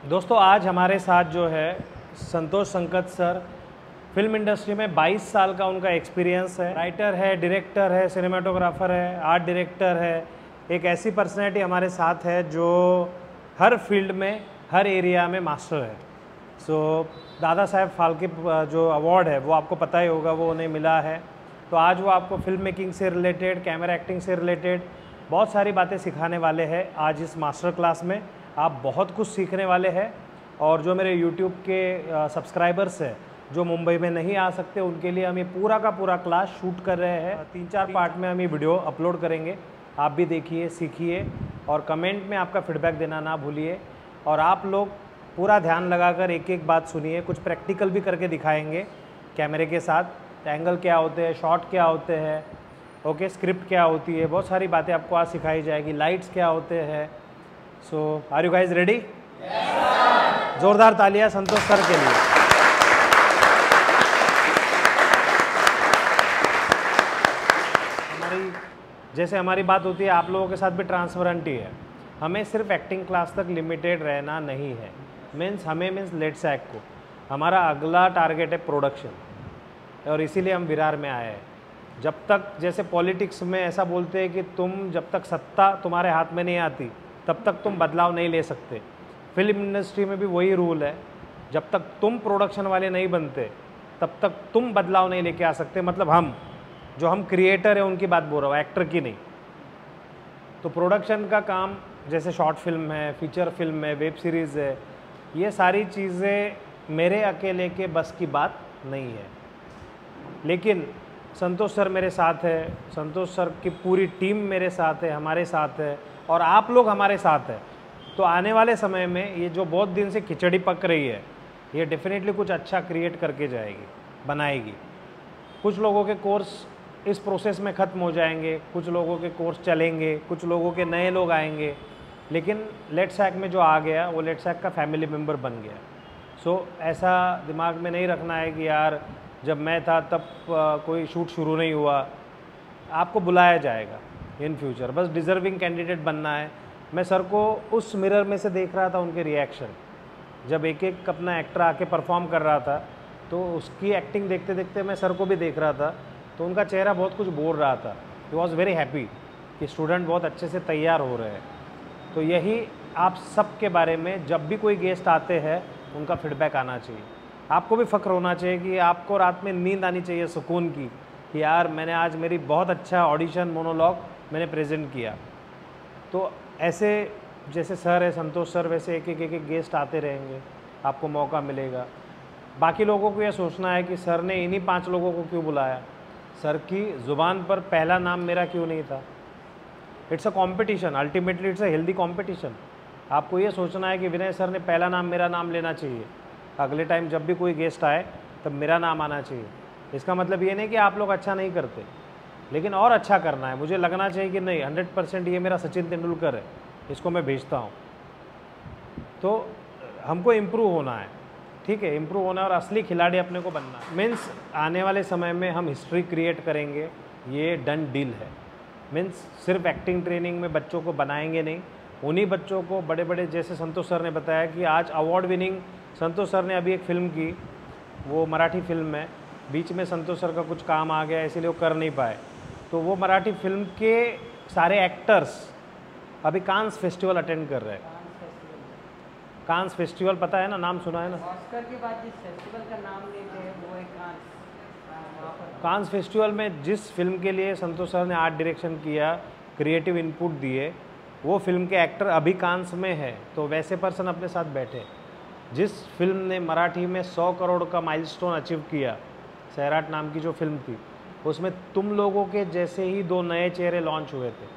दोस्तों आज हमारे साथ जो है संतोष संकत सर, फिल्म इंडस्ट्री में 22 साल का उनका एक्सपीरियंस है। राइटर है, डायरेक्टर है, सिनेमाटोग्राफर है, आर्ट डायरेक्टर है। एक ऐसी पर्सनैलिटी हमारे साथ है जो हर फील्ड में, हर एरिया में मास्टर है। दादा साहेब फाल्के जो अवार्ड है वो आपको पता ही होगा, वो उन्हें मिला है। तो आज वो आपको फिल्म मेकिंग से रिलेटेड, कैमरा एक्टिंग से रिलेटेड बहुत सारी बातें सिखाने वाले हैं। आज इस मास्टर क्लास में आप बहुत कुछ सीखने वाले हैं। और जो मेरे YouTube के सब्सक्राइबर्स हैं जो मुंबई में नहीं आ सकते, उनके लिए हम ये पूरा का पूरा क्लास शूट कर रहे हैं। 3-4 पार्ट में हम ये वीडियो अपलोड करेंगे। आप भी देखिए, सीखिए और कमेंट में आपका फीडबैक देना ना भूलिए। और आप लोग पूरा ध्यान लगाकर एक एक बात सुनिए। कुछ प्रैक्टिकल भी करके दिखाएंगे कैमरे के साथ। एंगल क्या होते हैं, शॉट क्या होते हैं, ओके, स्क्रिप्ट क्या होती है, बहुत सारी बातें आपको आज सिखाई जाएगी। लाइट्स क्या होते हैं। Are you guys ready? जोरदार तालियां संतोष सर के लिए। हमारी बात होती है, आप लोगों के साथ भी ट्रांसपेरेंट ही है। हमें सिर्फ एक्टिंग क्लास तक लिमिटेड रहना नहीं है। मीन्स लेट्स एक्ट को हमारा अगला टारगेट है प्रोडक्शन, और इसीलिए हम विरार में आए हैं। जब तक, जैसे पॉलिटिक्स में ऐसा बोलते हैं कि तुम जब तक सत्ता तुम्हारे हाथ में नहीं आती तब तक तुम बदलाव नहीं ले सकते। फिल्म इंडस्ट्री में भी वही रूल है। जब तक तुम प्रोडक्शन वाले नहीं बनते तब तक तुम बदलाव नहीं लेके आ सकते। मतलब हम क्रिएटर हैं उनकी बात बोल रहा हूँ, एक्टर की नहीं। तो प्रोडक्शन का काम, जैसे शॉर्ट फिल्म है, फीचर फिल्म है, वेब सीरीज़ है, ये सारी चीज़ें मेरे अकेले के बस की बात नहीं है। लेकिन संतोष सर मेरे साथ है, संतोष सर की पूरी टीम मेरे साथ है, हमारे साथ है, और आप लोग हमारे साथ है। तो आने वाले समय में ये जो बहुत दिन से खिचड़ी पक रही है, ये डेफिनेटली कुछ अच्छा क्रिएट करके जाएगी, बनाएगी। कुछ लोगों के कोर्स इस प्रोसेस में ख़त्म हो जाएंगे, कुछ लोगों के कोर्स चलेंगे, कुछ लोगों के नए लोग आएंगे। लेकिन लेट्स एक्ट में जो आ गया वो लेट्स एक्ट का फैमिली मेम्बर बन गया। ऐसा दिमाग में नहीं रखना है कि यार जब मैं था तब कोई शूट शुरू नहीं हुआ। आपको बुलाया जाएगा इन फ्यूचर, बस डिज़र्विंग कैंडिडेट बनना है। मैं सर को उस मिरर में से देख रहा था, उनके रिएक्शन, जब एक एक अपना एक्टर आके परफॉर्म कर रहा था, तो उसकी एक्टिंग देखते देखते मैं सर को भी देख रहा था। तो उनका चेहरा बहुत कुछ बोल रहा था। ही वॉज वेरी हैप्पी कि स्टूडेंट बहुत अच्छे से तैयार हो रहे हैं। तो यही आप सब के बारे में, जब भी कोई गेस्ट आते हैं उनका फीडबैक आना चाहिए। आपको भी फ़ख्र होना चाहिए कि आपको रात में नींद आनी चाहिए सुकून की, कि यार मैंने आज मेरी बहुत अच्छा ऑडिशन मोनोलॉग मैंने प्रेजेंट किया। तो ऐसे जैसे सर है संतोष सर, वैसे एक एक गेस्ट आते रहेंगे, आपको मौका मिलेगा। बाकी लोगों को यह सोचना है कि सर ने इन्हीं 5 लोगों को क्यों बुलाया, सर की ज़ुबान पर पहला नाम मेरा क्यों नहीं था। It's a competition, ultimately it's a healthy competition. आपको ये सोचना है कि विनय सर ने पहला नाम मेरा नाम लेना चाहिए, अगले टाइम जब भी कोई गेस्ट आए तब मेरा नाम आना चाहिए। इसका मतलब ये नहीं कि आप लोग अच्छा नहीं करते, लेकिन और अच्छा करना है। मुझे लगना चाहिए कि नहीं, 100% ये मेरा सचिन तेंदुलकर है, इसको मैं भेजता हूँ। तो हमको इम्प्रूव होना है, ठीक है, इम्प्रूव होना है और असली खिलाड़ी अपने को बनना है। मीन्स आने वाले समय में हम हिस्ट्री क्रिएट करेंगे, ये डन डील है। मीन्स सिर्फ एक्टिंग ट्रेनिंग में बच्चों को बनाएंगे नहीं, उन्हीं बच्चों को बड़े बड़े, जैसे संतोष सर ने बताया कि आज अवार्ड विनिंग संतोष सर ने अभी एक फ़िल्म की, वो मराठी फिल्म है। बीच में संतोष सर का कुछ काम आ गया, इसीलिए वो कर नहीं पाए। तो वो मराठी फिल्म के सारे एक्टर्स अभी कांस फेस्टिवल अटेंड कर रहे हैं। कांस फेस्टिवल पता है ना, नाम सुना है ना? ऑस्कर के बाद जिस फेस्टिवल का नाम लेते हैं वो है कांस फेस्टिवल में जिस फिल्म के लिए संतोष सर ने आर्ट डायरेक्शन किया, क्रिएटिव इनपुट दिए, वो फिल्म के एक्टर अभी कांस में है। तो वैसे पर्सन अपने साथ बैठे। जिस फिल्म ने मराठी में 100 करोड़ का माइलस्टोन अचीव किया, सैराट नाम की जो फिल्म थी, उसमें तुम लोगों के जैसे ही 2 नए चेहरे लॉन्च हुए थे,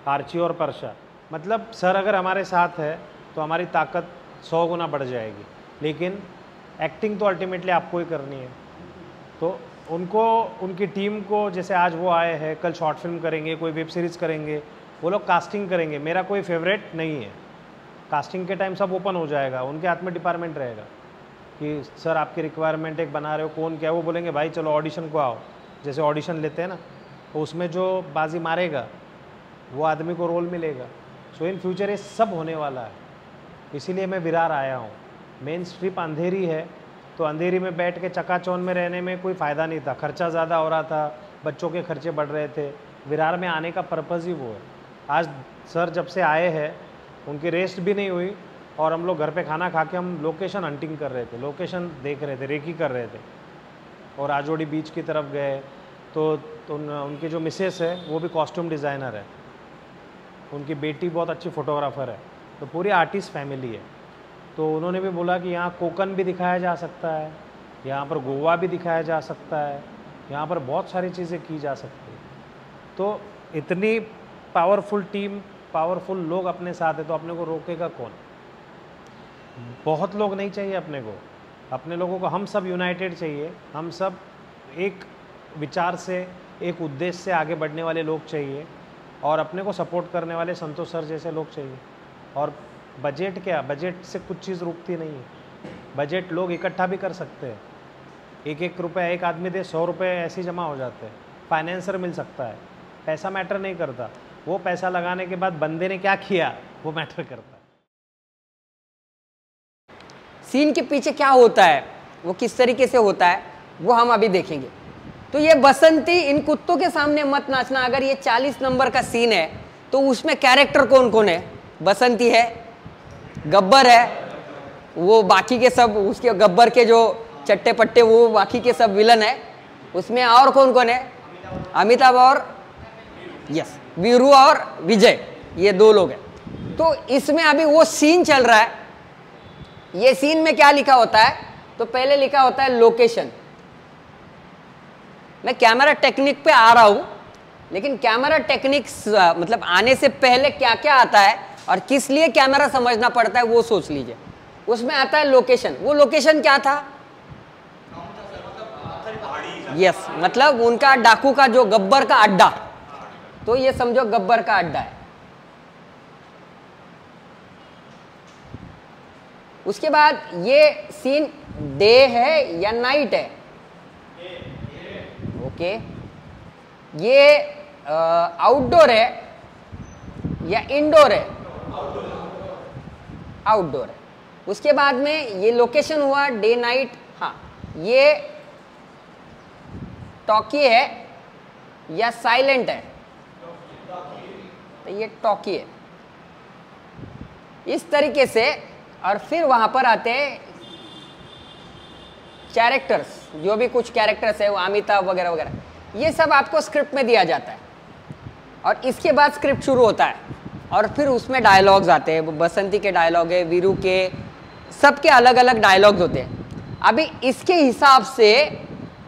आर्ची और परशा। मतलब सर अगर हमारे साथ है तो हमारी ताकत 100 गुना बढ़ जाएगी। लेकिन एक्टिंग तो अल्टीमेटली आपको ही करनी है। तो उनको, उनकी टीम को, जैसे आज वो आए हैं, कल शॉर्ट फिल्म करेंगे, कोई वेब सीरीज़ करेंगे, वो लोग कास्टिंग करेंगे। मेरा कोई फेवरेट नहीं है, कास्टिंग के टाइम सब ओपन हो जाएगा, उनके हाथ में डिपार्टमेंट रहेगा कि सर आपकी रिक्वायरमेंट एक बना रहे हो, कौन क्या है। वो बोलेंगे भाई चलो ऑडिशन को आओ, जैसे ऑडिशन लेते हैं ना, तो उसमें जो बाजी मारेगा वो आदमी को रोल मिलेगा। सो इन फ्यूचर ये सब होने वाला है। इसीलिए मैं विरार आया हूँ। मेन स्ट्रिप अंधेरी है, तो अंधेरी में बैठ के चकाचौंध में रहने में कोई फ़ायदा नहीं था, खर्चा ज़्यादा हो रहा था, बच्चों के खर्चे बढ़ रहे थे। विरार में आने का पर्पज़ ही वो है। आज सर जब से आए हैं उनकी रेस्ट भी नहीं हुई, और हम लोग घर पे खाना खा के हम लोकेशन हंटिंग कर रहे थे, लोकेशन देख रहे थे, रेकी कर रहे थे, और आजोड़ी बीच की तरफ गए। तो उनकी जो मिसेस है वो भी कॉस्ट्यूम डिज़ाइनर है, उनकी बेटी बहुत अच्छी फ़ोटोग्राफ़र है, तो पूरी आर्टिस्ट फैमिली है। तो उन्होंने भी बोला कि यहाँ कोकन भी दिखाया जा सकता है, यहाँ पर गोवा भी दिखाया जा सकता है, यहाँ पर बहुत सारी चीज़ें की जा सकती है। तो इतनी पावरफुल टीम, पावरफुल लोग अपने साथ है, तो अपने को रोकेगा कौन? बहुत लोग नहीं चाहिए अपने को, अपने लोगों को हम सब यूनाइटेड चाहिए, हम सब एक विचार से, एक उद्देश्य से आगे बढ़ने वाले लोग चाहिए, और अपने को सपोर्ट करने वाले संतोष सर जैसे लोग चाहिए। और बजट क्या, बजट से कुछ चीज़ रुकती नहीं है। बजट लोग इकट्ठा भी कर सकते हैं, एक एक रुपये एक आदमी दे, 100 रुपये ऐसे जमा हो जाते हैं, फाइनेंसर मिल सकता है। पैसा मैटर नहीं करता, वो पैसा लगाने के बाद बंदे ने क्या किया वो मैटर करता है। सीन के पीछे क्या होता है, वो किस तरीके से होता है, वो हम अभी देखेंगे। तो ये बसंती, इन कुत्तों के सामने मत नाचना, अगर ये 40 नंबर का सीन है तो उसमें कैरेक्टर कौन कौन है? बसंती है, गब्बर है, वो बाकी के सब उसके गब्बर के जो चट्टे पट्टे वो बाकी के सब विलन है। उसमें और कौन कौन है? अमिताभ और यस वीरू और विजय, ये 2 लोग हैं। तो इसमें अभी वो सीन चल रहा है। ये सीन में क्या लिखा होता है? तो पहले लिखा होता है लोकेशन। मैं कैमरा टेक्निक पे आ रहा हूं, लेकिन कैमरा टेक्निक्स मतलब आने से पहले क्या क्या आता है और किस लिए कैमरा समझना पड़ता है वो सोच लीजिए। उसमें आता है लोकेशन। वो लोकेशन क्या था? यस मतलब उनका डाकू का जो गब्बर का अड्डा, तो ये समझो गब्बर का अड्डा है। उसके बाद ये सीन डे है या नाइट है? ओके, ये आउटडोर है या इंडोर है? आउटडोर है। उसके बाद में ये लोकेशन हुआ डे नाइट। हाँ, ये टॉकी है या साइलेंट है? तो ये टॉकी है। इस तरीके से, और फिर वहां पर आते हैं कैरेक्टर्स, जो भी कुछ कैरेक्टर्स है वो अमिताभ वगैरह वगैरह, ये सब आपको स्क्रिप्ट में दिया जाता है। और इसके बाद स्क्रिप्ट शुरू होता है और फिर उसमें डायलॉग्स आते हैं। बसंती के डायलॉग है, वीरू के, सबके अलग अलग डायलॉग्स होते हैं। अभी इसके हिसाब से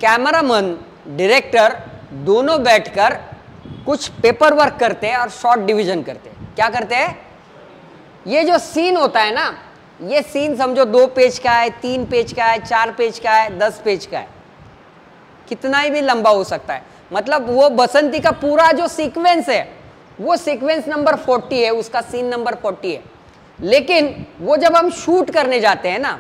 कैमरामैन, डायरेक्टर दोनों बैठकर कुछ पेपर वर्क करते हैं और शॉर्ट डिवीजन करते हैं। क्या करते हैं? ये जो सीन होता है ना, ये सीन समझो 2 पेज का है, 3 पेज का है, 4 पेज का है, 10 पेज का है, कितना ही भी लंबा हो सकता है। मतलब वो बसंती का पूरा जो सीक्वेंस है वो सीक्वेंस नंबर 40 है, उसका सीन नंबर 40 है। लेकिन वो जब हम शूट करने जाते हैं ना,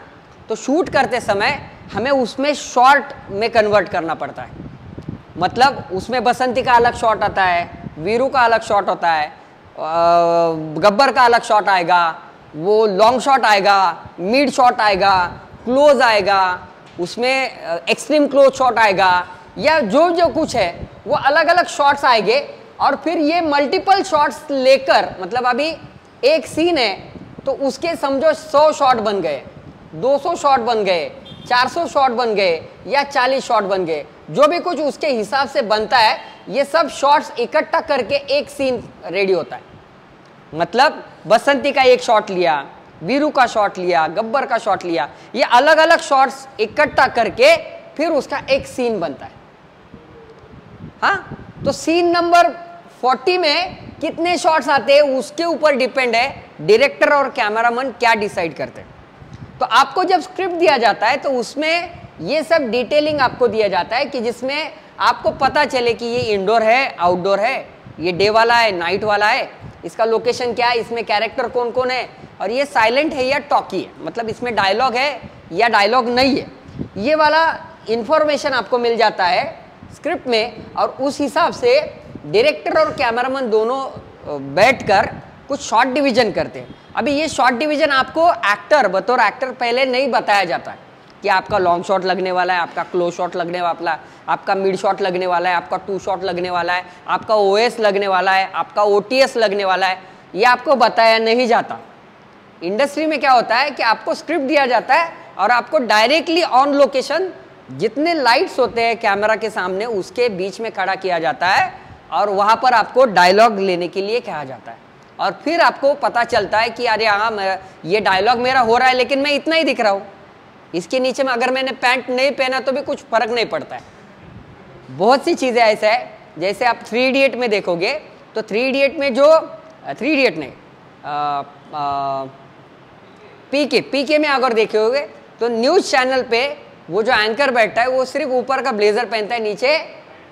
तो शूट करते समय हमें उसमें शॉर्ट में कन्वर्ट करना पड़ता है। मतलब उसमें बसंती का अलग शॉट आता है, वीरू का अलग शॉट होता है, गब्बर का अलग शॉट आएगा, वो लॉन्ग शॉट आएगा, मिड शॉट आएगा, क्लोज आएगा, उसमें एक्सट्रीम क्लोज शॉट आएगा, या जो जो कुछ है वो अलग अलग शॉट्स आएंगे। और फिर ये मल्टीपल शॉट्स लेकर, मतलब अभी एक सीन है तो उसके समझो 100 शॉट बन गए, 200 शॉट बन गए, 400 शॉट बन गए या 40 शॉट बन गए, जो भी कुछ उसके हिसाब से बनता है, ये सब शॉट्स इकट्ठा करके एक सीन रेडी होता है। मतलब बसंती का एक शॉट लिया, वीरू का शॉट लिया, गब्बर का शॉट लिया, ये अलग अलग शॉट्स इकट्ठा करके फिर उसका एक सीन बनता है। हाँ, तो सीन नंबर 40 में कितने शॉट्स आते हैं उसके ऊपर डिपेंड है डायरेक्टर और कैमरामैन क्या डिसाइड करते हैं। तो आपको जब स्क्रिप्ट दिया जाता है तो उसमें ये सब डिटेलिंग आपको दिया जाता है कि जिसमें आपको पता चले कि ये इंडोर है, आउटडोर है, ये डे वाला है, नाइट वाला है, इसका लोकेशन क्या है, इसमें कैरेक्टर कौन कौन है, और ये साइलेंट है या टॉकी है, मतलब इसमें डायलॉग है या डायलॉग नहीं है। ये वाला इंफॉर्मेशन आपको मिल जाता है स्क्रिप्ट में, और उस हिसाब से डायरेक्टर और कैमरामैन दोनों बैठकर कुछ शॉर्ट डिवीजन करते हैं। अभी ये शॉट डिवीजन आपको एक्टर बतौर एक्टर पहले नहीं बताया जाता है कि आपका लॉन्ग शॉट लगने वाला है, आपका क्लोज शॉट लगने वाला है, आपका मिड शॉट लगने वाला है, आपका टू शॉट लगने वाला है, आपका ओएस लगने वाला है, आपका ओटीएस लगने वाला है, ये आपको बताया नहीं जाता। इंडस्ट्री में क्या होता है कि आपको स्क्रिप्ट दिया जाता है और आपको डायरेक्टली ऑन लोकेशन जितने लाइट्स होते हैं कैमरा के सामने उसके बीच में खड़ा किया जाता है और वहाँ पर आपको डायलॉग लेने के लिए कहा जाता है और फिर आपको पता चलता है कि अरे हाँ ये डायलॉग मेरा हो रहा है लेकिन मैं इतना ही दिख रहा हूँ, इसके नीचे में अगर मैंने पैंट नहीं पहना तो भी कुछ फर्क नहीं पड़ता है। बहुत सी चीज़ें ऐसा है, जैसे आप 3 इडियट में देखोगे तो 3 इडियट में जो 3 इडियट नहीं पीके में अगर देखोगे तो न्यूज़ चैनल पे वो जो एंकर बैठा है वो सिर्फ ऊपर का ब्लेजर पहनता है, नीचे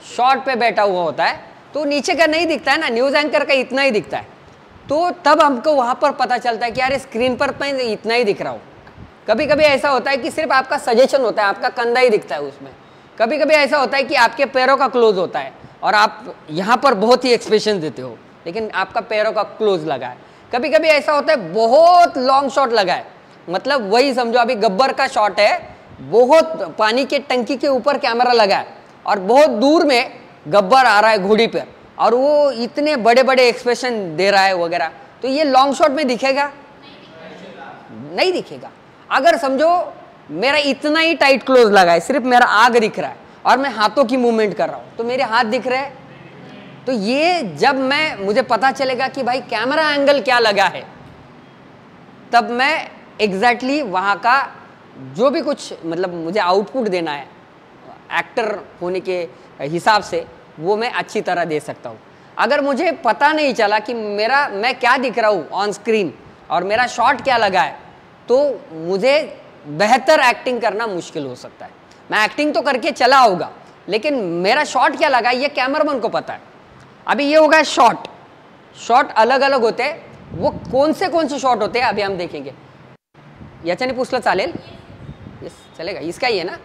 शॉर्ट पे बैठा हुआ होता है, तो नीचे का नहीं दिखता है ना, न्यूज़ एंकर का इतना ही दिखता है। तो तब हमको वहाँ पर पता चलता है कि यार स्क्रीन पर मैं इतना ही दिख रहा हूँ। कभी कभी ऐसा होता है कि सिर्फ आपका सजेशन होता है, आपका कंधा ही दिखता है उसमें। कभी कभी ऐसा होता है कि आपके पैरों का क्लोज होता है और आप यहाँ पर बहुत ही एक्सप्रेशन देते हो लेकिन आपका पैरों का क्लोज लगा है। कभी कभी ऐसा होता है बहुत लॉन्ग शॉट लगा है, मतलब वही समझो अभी गब्बर का शॉट है, बहुत पानी के टंकी के ऊपर कैमरा लगा है और बहुत दूर में गब्बर आ रहा है घोड़ी पर और वो इतने बड़े बड़े एक्सप्रेशन दे रहा है वगैरह, तो ये लॉन्ग शॉट में दिखेगा? नहीं दिखेगा। अगर समझो मेरा इतना ही टाइट क्लोज लगा है, सिर्फ मेरा आग दिख रहा है और मैं हाथों की मूवमेंट कर रहा हूँ तो मेरे हाथ दिख रहे हैं, तो ये जब मुझे पता चलेगा कि भाई कैमरा एंगल क्या लगा है, तब मैं एग्जैक्टली वहाँ का जो भी कुछ मतलब मुझे आउटपुट देना है एक्टर होने के हिसाब से वो मैं अच्छी तरह दे सकता हूँ। अगर मुझे पता नहीं चला कि मैं क्या दिख रहा हूँ ऑन स्क्रीन और मेरा शॉट क्या लगा है तो मुझे बेहतर एक्टिंग करना मुश्किल हो सकता है। मैं एक्टिंग तो करके चला होगा लेकिन मेरा शॉट क्या लगा ये कैमरामैन को पता है। अभी ये होगा शॉट अलग अलग होते हैं, वो कौन से शॉट होते हैं अभी हम देखेंगे। याच्याने पुसलं चालेल? यस चलेगा, इसका ही है ना।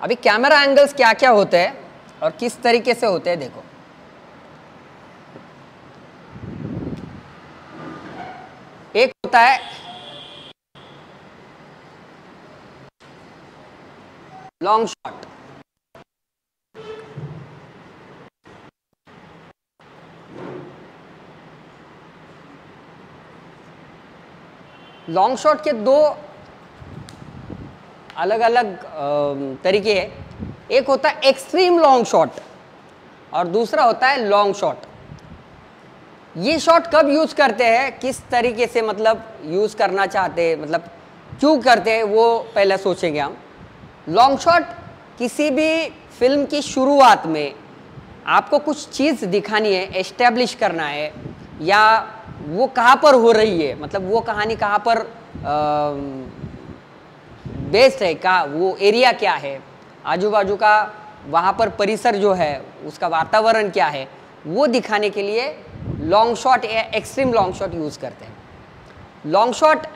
अभी कैमरा एंगल्स क्या क्या होते हैं और किस तरीके से होते हैं देखो। एक होता है लॉन्ग शॉट, लॉन्ग शॉट के दो अलग अलग तरीके हैं। एक होता है एक्सट्रीम लॉन्ग शॉट और दूसरा होता है लॉन्ग शॉट। ये शॉट कब यूज करते हैं, किस तरीके से मतलब यूज करना चाहते हैं, मतलब क्यों करते हैं, वो पहले सोचेंगे हम। लॉन्ग शॉट किसी भी फिल्म की शुरुआत में आपको कुछ चीज़ दिखानी है, एस्टेब्लिश करना है, या वो कहाँ पर हो रही है, मतलब वो कहानी कहाँ पर बेस्ड है, का वो एरिया क्या है, आजू बाजू का वहाँ पर परिसर जो है उसका वातावरण क्या है, वो दिखाने के लिए लॉन्ग शॉट या एक्सट्रीम लॉन्ग शॉट यूज़ करते हैं। लॉन्ग शॉट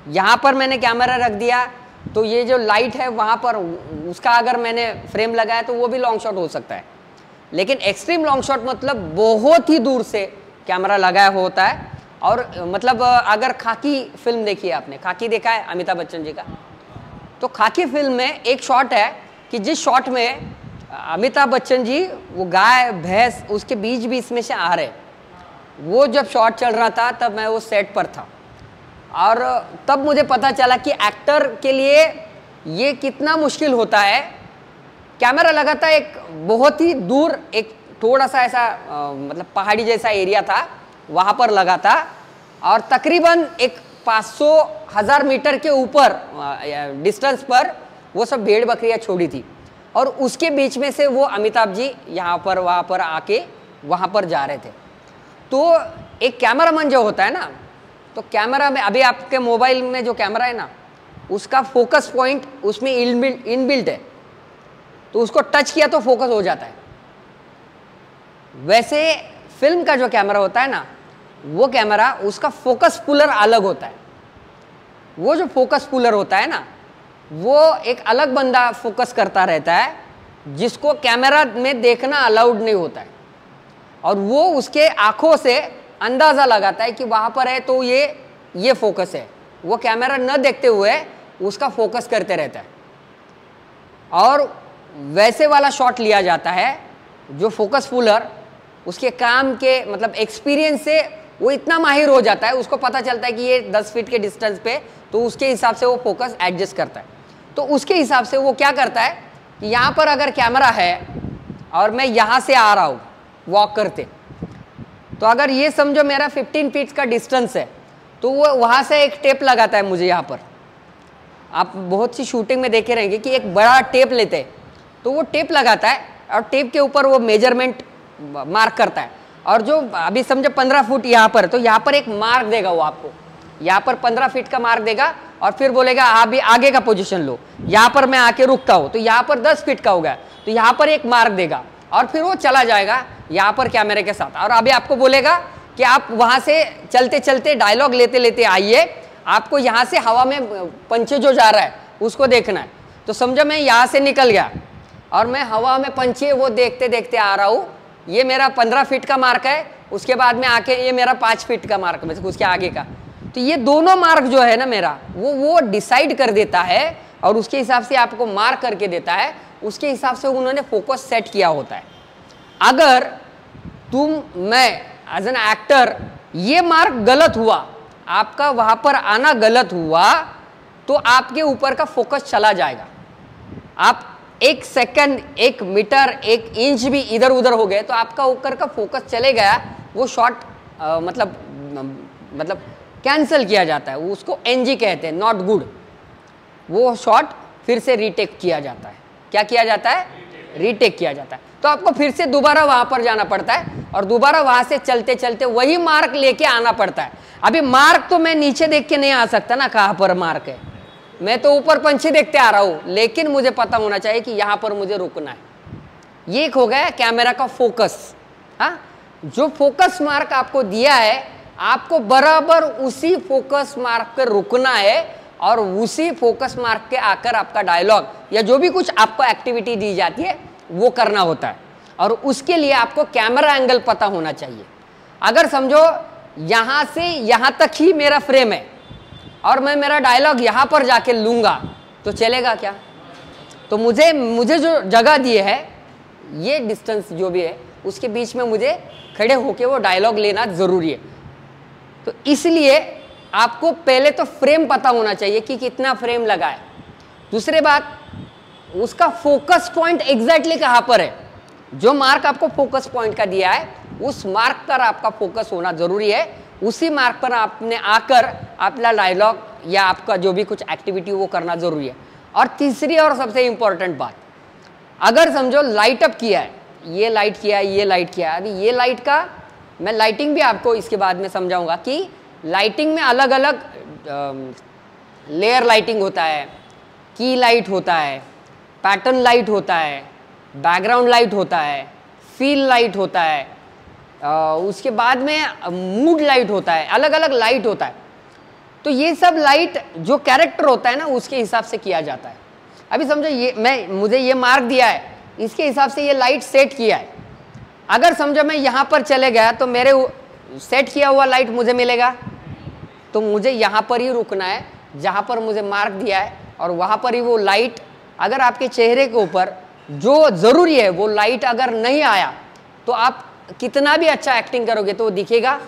यहाँ पर मैंने कैमरा रख दिया तो ये जो लाइट है वहाँ पर उसका अगर मैंने फ्रेम लगाया तो वो भी लॉन्ग शॉट हो सकता है। लेकिन एक्सट्रीम लॉन्ग शॉट मतलब बहुत ही दूर से कैमरा लगाया होता है। और मतलब अगर खाकी फिल्म देखी है आपने, खाकी देखा है अमिताभ बच्चन जी का, तो खाकी फिल्म में एक शॉट है कि जिस शॉट में अमिताभ बच्चन जी वो गाय भैंस उसके बीच में से आ रहे, वो जब शॉट चल रहा था तब मैं वो सेट पर था और तब मुझे पता चला कि एक्टर के लिए ये कितना मुश्किल होता है। कैमरा लगाता एक बहुत ही दूर, एक थोड़ा सा ऐसा मतलब पहाड़ी जैसा एरिया था, वहाँ पर लगा था और तकरीबन एक 500-1000 मीटर के ऊपर डिस्टेंस पर वो सब भेड़ बकरियाँ छोड़ी थी और उसके बीच में से वो अमिताभ जी यहाँ पर वहाँ पर आके वहाँ पर जा रहे थे। तो एक कैमरामैन जो होता है ना, तो कैमरा में अभी आपके मोबाइल में जो कैमरा है ना उसका फोकस पॉइंट उसमें इनबिल्ट है, तो उसको टच किया तो फोकस हो जाता है। वैसे फिल्म का जो कैमरा होता है ना, वो कैमरा उसका फोकस पुलर अलग होता है। वो जो फोकस पुलर होता है ना, वो एक अलग बंदा फोकस करता रहता है जिसको कैमरा में देखना अलाउड नहीं होता है। और वो उसके आंखों से अंदाजा लगाता है कि वहां पर है तो ये फोकस है। वो कैमरा न देखते हुए उसका फोकस करते रहता है और वैसे वाला शॉट लिया जाता है जो फोकस पुलर उसके काम के मतलब एक्सपीरियंस से वो इतना माहिर हो जाता है, उसको पता चलता है कि ये 10 फीट के डिस्टेंस पे, तो उसके हिसाब से वो फोकस एडजस्ट करता है। तो उसके हिसाब से वो क्या करता है कि यहाँ पर अगर कैमरा है और मैं यहाँ से आ रहा हूँ वॉक करते, तो अगर ये समझो मेरा 15 फीट का डिस्टेंस है तो वो वहाँ से एक टेप लगाता है मुझे। यहाँ पर आप बहुत सी शूटिंग में देखे रहेंगे कि एक बड़ा टेप लेते हैं, तो वो टेप लगाता है और टेप के ऊपर वो मेजरमेंट मार्क करता है। और जो अभी समझो 15 फुट यहाँ पर, तो यहाँ पर एक मार्क देगा वो आपको, यहाँ पर 15 फीट का मार्क देगा और फिर बोलेगा आप भी आगे का पोजीशन लो। यहाँ पर मैं आके रुकता हूँ तो यहाँ पर 10 फीट का होगा, तो यहाँ पर एक मार्क देगा और फिर वो चला जाएगा यहाँ पर कैमरे के साथ। और अभी आपको बोलेगा कि आप वहाँ से चलते चलते डायलॉग लेते लेते आइए, आपको यहाँ से हवा में पंछी जो जा रहा है उसको देखना है। तो समझो मैं यहाँ से निकल गया और मैं हवा में पंछी वो देखते देखते आ रहा हूँ, ये मेरा 15 फीट का मार्क है, उसके बाद में आके ये मेरा 5 फीट का मार्क है उसके आगे का। तो ये दोनों मार्क जो है ना मेरा वो डिसाइड कर देता है और उसके हिसाब से आपको मार्क करके देता है, उसके हिसाब से उन्होंने फोकस सेट किया होता है। अगर मैं एज एन एक्टर ये मार्क गलत हुआ, आपका वहां पर आना गलत हुआ, तो आपके ऊपर का फोकस चला जाएगा। आप 1 सेकंड 1 मीटर 1 इंच भी इधर उधर हो गए तो आपका ऊपर का फोकस चले गया, वो शॉट मतलब कैंसिल किया जाता है, उसको एनजी कहते हैं, नॉट गुड। वो शॉट फिर से रीटेक किया जाता है। क्या किया जाता है? रीटेक किया जाता है। तो आपको फिर से दोबारा वहां पर जाना पड़ता है और दोबारा वहां से चलते चलते वही मार्क लेके आना पड़ता है। अभी मार्क तो मैं नीचे देख के नहीं आ सकता ना, कहां पर मार्क है, मैं तो ऊपर पंछी देखते आ रहा हूं, लेकिन मुझे पता होना चाहिए कि यहां पर मुझे रुकना है। ये एक हो गया कैमरा का फोकस। हाँ, जो फोकस मार्क आपको दिया है, आपको बराबर उसी फोकस मार्क पर रुकना है और उसी फोकस मार्क के आकर आपका डायलॉग या जो भी कुछ आपको एक्टिविटी दी जाती है वो करना होता है। और उसके लिए आपको कैमरा एंगल पता होना चाहिए। अगर समझो यहां से यहां तक ही मेरा फ्रेम है और मैं मेरा डायलॉग यहां पर जाके लूंगा तो चलेगा क्या? तो मुझे जो जगह दी है, ये डिस्टेंस जो भी है उसके बीच में मुझे खड़े होके वो डायलॉग लेना जरूरी है। तो इसलिए आपको पहले तो फ्रेम पता होना चाहिए कि कितना फ्रेम लगा है। दूसरी बात, उसका फोकस पॉइंट एग्जैक्टली कहां पर है। जो मार्क आपको फोकस पॉइंट का दिया है उस मार्क पर आपका फोकस होना जरूरी है। उसी मार्क पर आपने आकर अपना डायलॉग या आपका जो भी कुछ एक्टिविटी वो करना जरूरी है। और तीसरी और सबसे इंपॉर्टेंट बात, अगर समझो लाइट अप किया है, ये लाइट किया है, ये लाइट किया है, अभी ये लाइट का मैं लाइटिंग भी आपको इसके बाद में समझाऊंगा कि लाइटिंग में अलग अलग लेयर लाइटिंग होता है, की लाइट होता है, पैटर्न लाइट होता है, बैकग्राउंड लाइट होता है, फील लाइट होता है, उसके बाद में मूड लाइट होता है, अलग अलग लाइट होता है। तो ये सब लाइट जो कैरेक्टर होता है ना उसके हिसाब से किया जाता है। अभी समझो ये मुझे ये मार्क दिया है, इसके हिसाब से ये लाइट सेट किया है। अगर समझो मैं यहाँ पर चले गया तो मेरे सेट किया हुआ लाइट मुझे मिलेगा, तो मुझे यहाँ पर ही रुकना है जहाँ पर मुझे मार्क दिया है और वहाँ पर ही वो लाइट, अगर आपके चेहरे के ऊपर जो ज़रूरी है वो लाइट अगर नहीं आया तो आप कितना भी अच्छा एक्टिंग करोगे तो वो दिखेगा।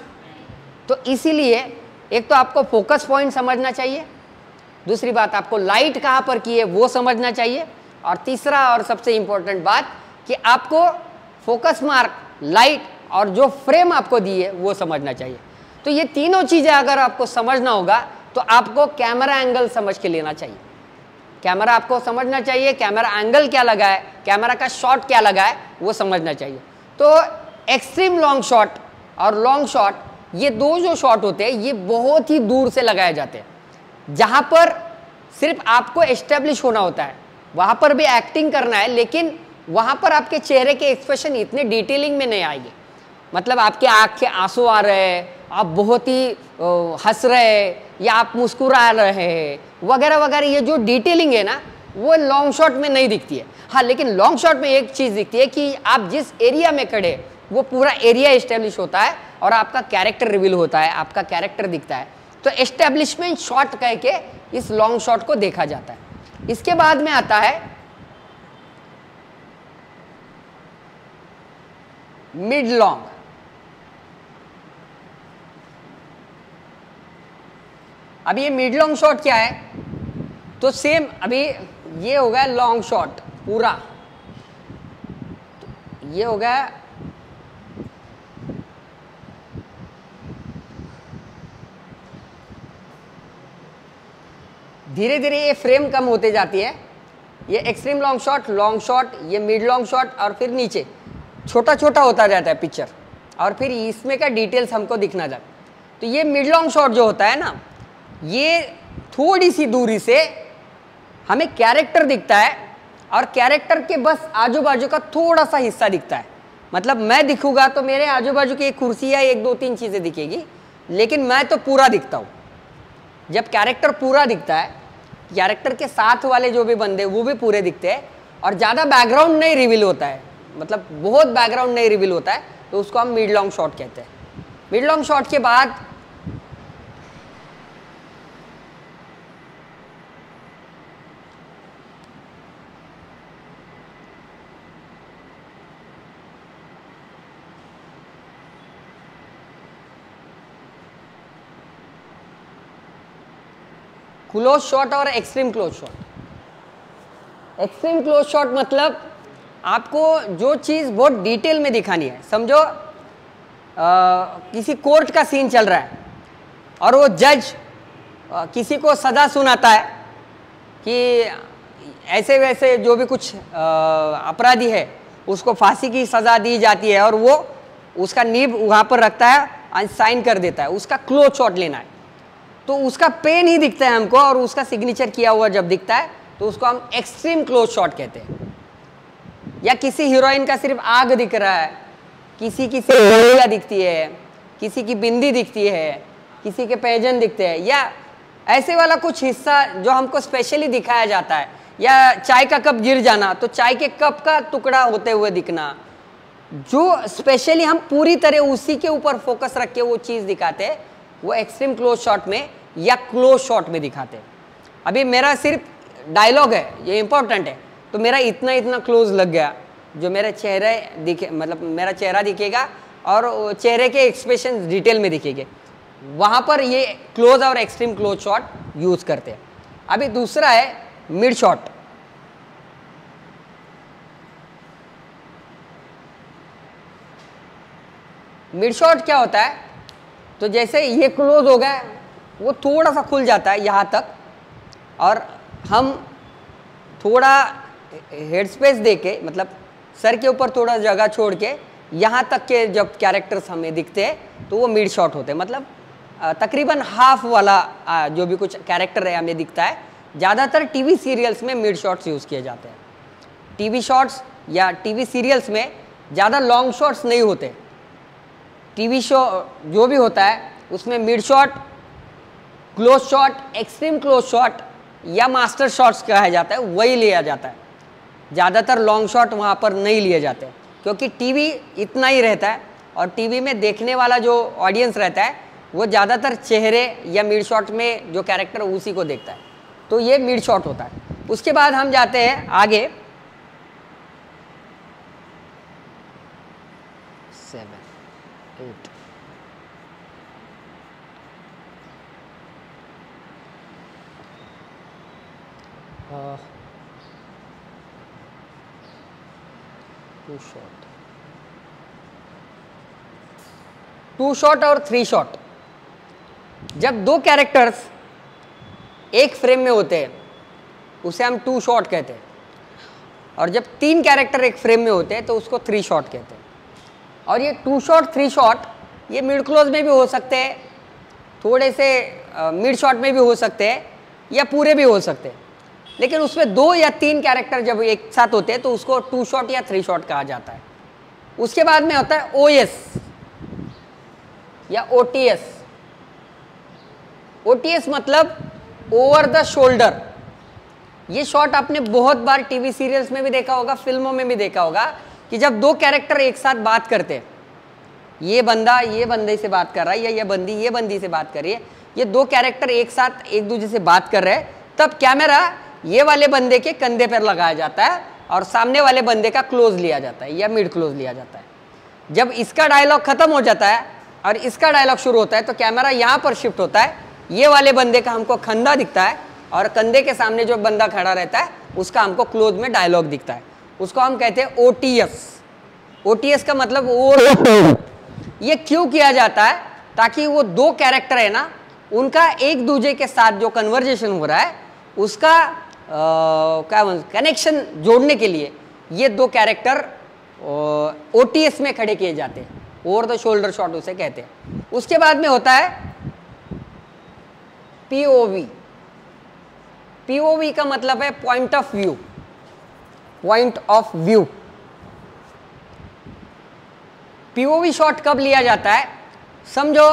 तो इसीलिए एक तो आपको फोकस पॉइंट समझना चाहिए, दूसरी बात आपको लाइट कहाँ पर की है वो समझना चाहिए, और तीसरा और सबसे इम्पोर्टेंट बात कि आपको फोकस मार्क, लाइट और जो फ्रेम आपको दी है वो समझना चाहिए। तो ये तीनों चीज़ें अगर आपको समझना होगा तो आपको कैमरा एंगल समझ के लेना चाहिए। कैमरा आपको समझना चाहिए, कैमरा एंगल क्या लगा है, कैमरा का शॉट क्या लगा है वो समझना चाहिए। तो एक्सट्रीम लॉन्ग शॉट और लॉन्ग शॉट, ये दो जो शॉट होते हैं ये बहुत ही दूर से लगाए जाते हैं, जहाँ पर सिर्फ आपको एस्टेब्लिश होना होता है, वहाँ पर भी एक्टिंग करना है, लेकिन वहाँ पर आपके चेहरे के एक्सप्रेशन इतने डिटेलिंग में नहीं आएंगे। मतलब आपके आँख के आंसू आ रहे हैं, आप बहुत ही हंस रहे हैं या आप मुस्कुरा रहे हैं वगैरह वगैरह, ये जो डिटेलिंग है ना वो लॉन्ग शॉट में नहीं दिखती है। हाँ, लेकिन लॉन्ग शॉट में एक चीज़ दिखती है कि आप जिस एरिया में खड़े वो पूरा एरिया एस्टेब्लिश होता है और आपका कैरेक्टर रिवील होता है, आपका कैरेक्टर दिखता है। तो एस्टेब्लिशमेंट शॉट कह के इस लॉन्ग शॉट को देखा जाता है। इसके बाद में आता है मिड लॉन्ग। अब ये मिड लॉन्ग शॉट क्या है, तो सेम अभी ये हो गया लॉन्ग शॉट पूरा, ये हो गया धीरे धीरे ये फ्रेम कम होते जाती है। ये एक्सट्रीम लॉन्ग शॉट, ये मिड लॉन्ग शॉट और फिर नीचे छोटा छोटा होता जाता है पिक्चर और फिर इसमें का डिटेल्स हमको दिखना जाता है। तो ये मिड लॉन्ग शॉट जो होता है ना, ये थोड़ी सी दूरी से हमें कैरेक्टर दिखता है और कैरेक्टर के बस आजू बाजू का थोड़ा सा हिस्सा दिखता है। मतलब मैं दिखूंगा तो मेरे आजू बाजू की एक कुर्सी या एक दो तीन चीज़ें दिखेगी, लेकिन मैं तो पूरा दिखता हूँ। जब कैरेक्टर पूरा दिखता है, कैरेक्टर के साथ वाले जो भी बंदे वो भी पूरे दिखते हैं और ज़्यादा बैकग्राउंड नहीं रिवील होता है, मतलब बहुत बैकग्राउंड नहीं रिवील होता है, तो उसको हम मिड लॉन्ग शॉट कहते हैं। मिड लॉन्ग शॉट के बाद क्लोज शॉट और extreme close shot. Extreme close shot मतलब आपको जो चीज़ बहुत डिटेल में दिखानी है। समझो किसी कोर्ट का सीन चल रहा है और वो जज किसी को सज़ा सुनाता है कि ऐसे वैसे जो भी कुछ अपराधी है उसको फांसी की सज़ा दी जाती है और वो उसका नीब वहाँ पर रखता है और साइन कर देता है। उसका क्लोज शॉट लेना है, तो उसका पेन ही दिखता है हमको और उसका सिग्नेचर किया हुआ जब दिखता है तो उसको हम एक्सट्रीम क्लोज शॉट कहते हैं। या किसी हीरोइन का सिर्फ आग दिख रहा है, किसी की सिर्फ दिखती है, किसी की बिंदी दिखती है, किसी के पैजन दिखते हैं, या ऐसे वाला कुछ हिस्सा जो हमको स्पेशली दिखाया जाता है। या चाय का कप गिर जाना तो चाय के कप का टुकड़ा होते हुए दिखना, जो स्पेशली हम पूरी तरह उसी के ऊपर फोकस रख के वो चीज़ दिखाते हैं, वो एक्सट्रीम क्लोज शॉट में या क्लोज शॉट में दिखाते हैं। अभी मेरा सिर्फ डायलॉग है, ये इंपॉर्टेंट है, तो मेरा इतना इतना क्लोज लग गया, जो मेरा चेहरा दिखे, मतलब मेरा चेहरा दिखेगा और चेहरे के एक्सप्रेशन डिटेल में दिखेंगे, वहाँ पर ये क्लोज और एक्सट्रीम क्लोज शॉट यूज़ करते हैं। अभी दूसरा है मिड शॉट। मिड शॉट क्या होता है, तो जैसे ये क्लोज हो गया, वो थोड़ा सा खुल जाता है यहाँ तक और हम थोड़ा हेड स्पेस दे के, मतलब सर के ऊपर थोड़ा जगह छोड़ के यहाँ तक के जब कैरेक्टर्स हमें दिखते हैं तो वो मिड शॉट होते हैं। मतलब तकरीबन हाफ वाला जो भी कुछ कैरेक्टर है हमें दिखता है। ज़्यादातर टीवी सीरियल्स में मिड शॉट्स यूज़ किए जाते हैं। टीवी शॉट्स या टीवी सीरियल्स में ज़्यादा लॉन्ग शॉट्स नहीं होते। टीवी शो जो भी होता है उसमें mid shot, close shot, extreme close shot या मास्टर शॉट्स कहा जाता है, वही लिया जाता है। ज़्यादातर लॉन्ग शॉट वहाँ पर नहीं लिए जाते, क्योंकि टीवी इतना ही रहता है और टीवी में देखने वाला जो ऑडियंस रहता है वो ज़्यादातर चेहरे या मिड शॉट में जो कैरेक्टर उसी को देखता है, तो ये मिड शॉट होता है। उसके बाद हम जाते हैं आगे 7, 8 टू शॉट और 3 शॉट। जब दो कैरेक्टर्स एक फ्रेम में होते हैं उसे हम 2 शॉट कहते हैं, और जब 3 कैरेक्टर एक फ्रेम में होते हैं तो उसको 3 शॉट कहते हैं। और ये 2 शॉट 3 शॉट ये मिड क्लोज में भी हो सकते हैं, थोड़े से मिड शॉट में भी हो सकते हैं, या पूरे भी हो सकते हैं, लेकिन उसमें 2 या 3 कैरेक्टर जब एक साथ होते हैं तो उसको 2 शॉट या 3 शॉट कहा जाता है। उसके बाद में होता है OS या OTS। OTS मतलब ओवर द शोल्डर। ये शॉट आपने बहुत बार टीवी सीरियल्स में भी देखा होगा, फिल्मों में भी देखा होगा कि जब 2 कैरेक्टर एक साथ बात करते हैं ये बंदा ये बंदे से बात कर रहा है या ये बंदी से बात कर रही है, ये दो कैरेक्टर एक साथ एक दूसरे से बात कर रहे हैं, तब कैमरा ये वाले बंदे के कंधे पर लगाया जाता है और सामने वाले बंदे का क्लोज लिया जाता है या मिड क्लोज लिया जाता है। जब इसका डायलॉग खत्म हो जाता है और इसका डायलॉग शुरू होता है तो कैमरा यहाँ पर शिफ्ट होता है, ये वाले बंदे का हमको कंधा दिखता है और कंधे के सामने जो बंदा खड़ा रहता है उसका हमको क्लोज में डायलॉग दिखता है। उसको हम कहते हैं ओटीएस। ओटीएस का मतलब ओवर। ये क्यों किया जाता है? ताकि वो दो कैरेक्टर है ना, उनका एक दूसरे के साथ जो कन्वर्जेशन हो रहा है उसका क्या कनेक्शन जोड़ने के लिए ये दो कैरेक्टर ओटीएस में खड़े किए जाते हैं, ओवर द शोल्डर शॉट उसे कहते हैं। उसके बाद में होता है पीओवी। पीओवी का मतलब है point of view. Point of view. POV shot कब लिया जाता है? समझो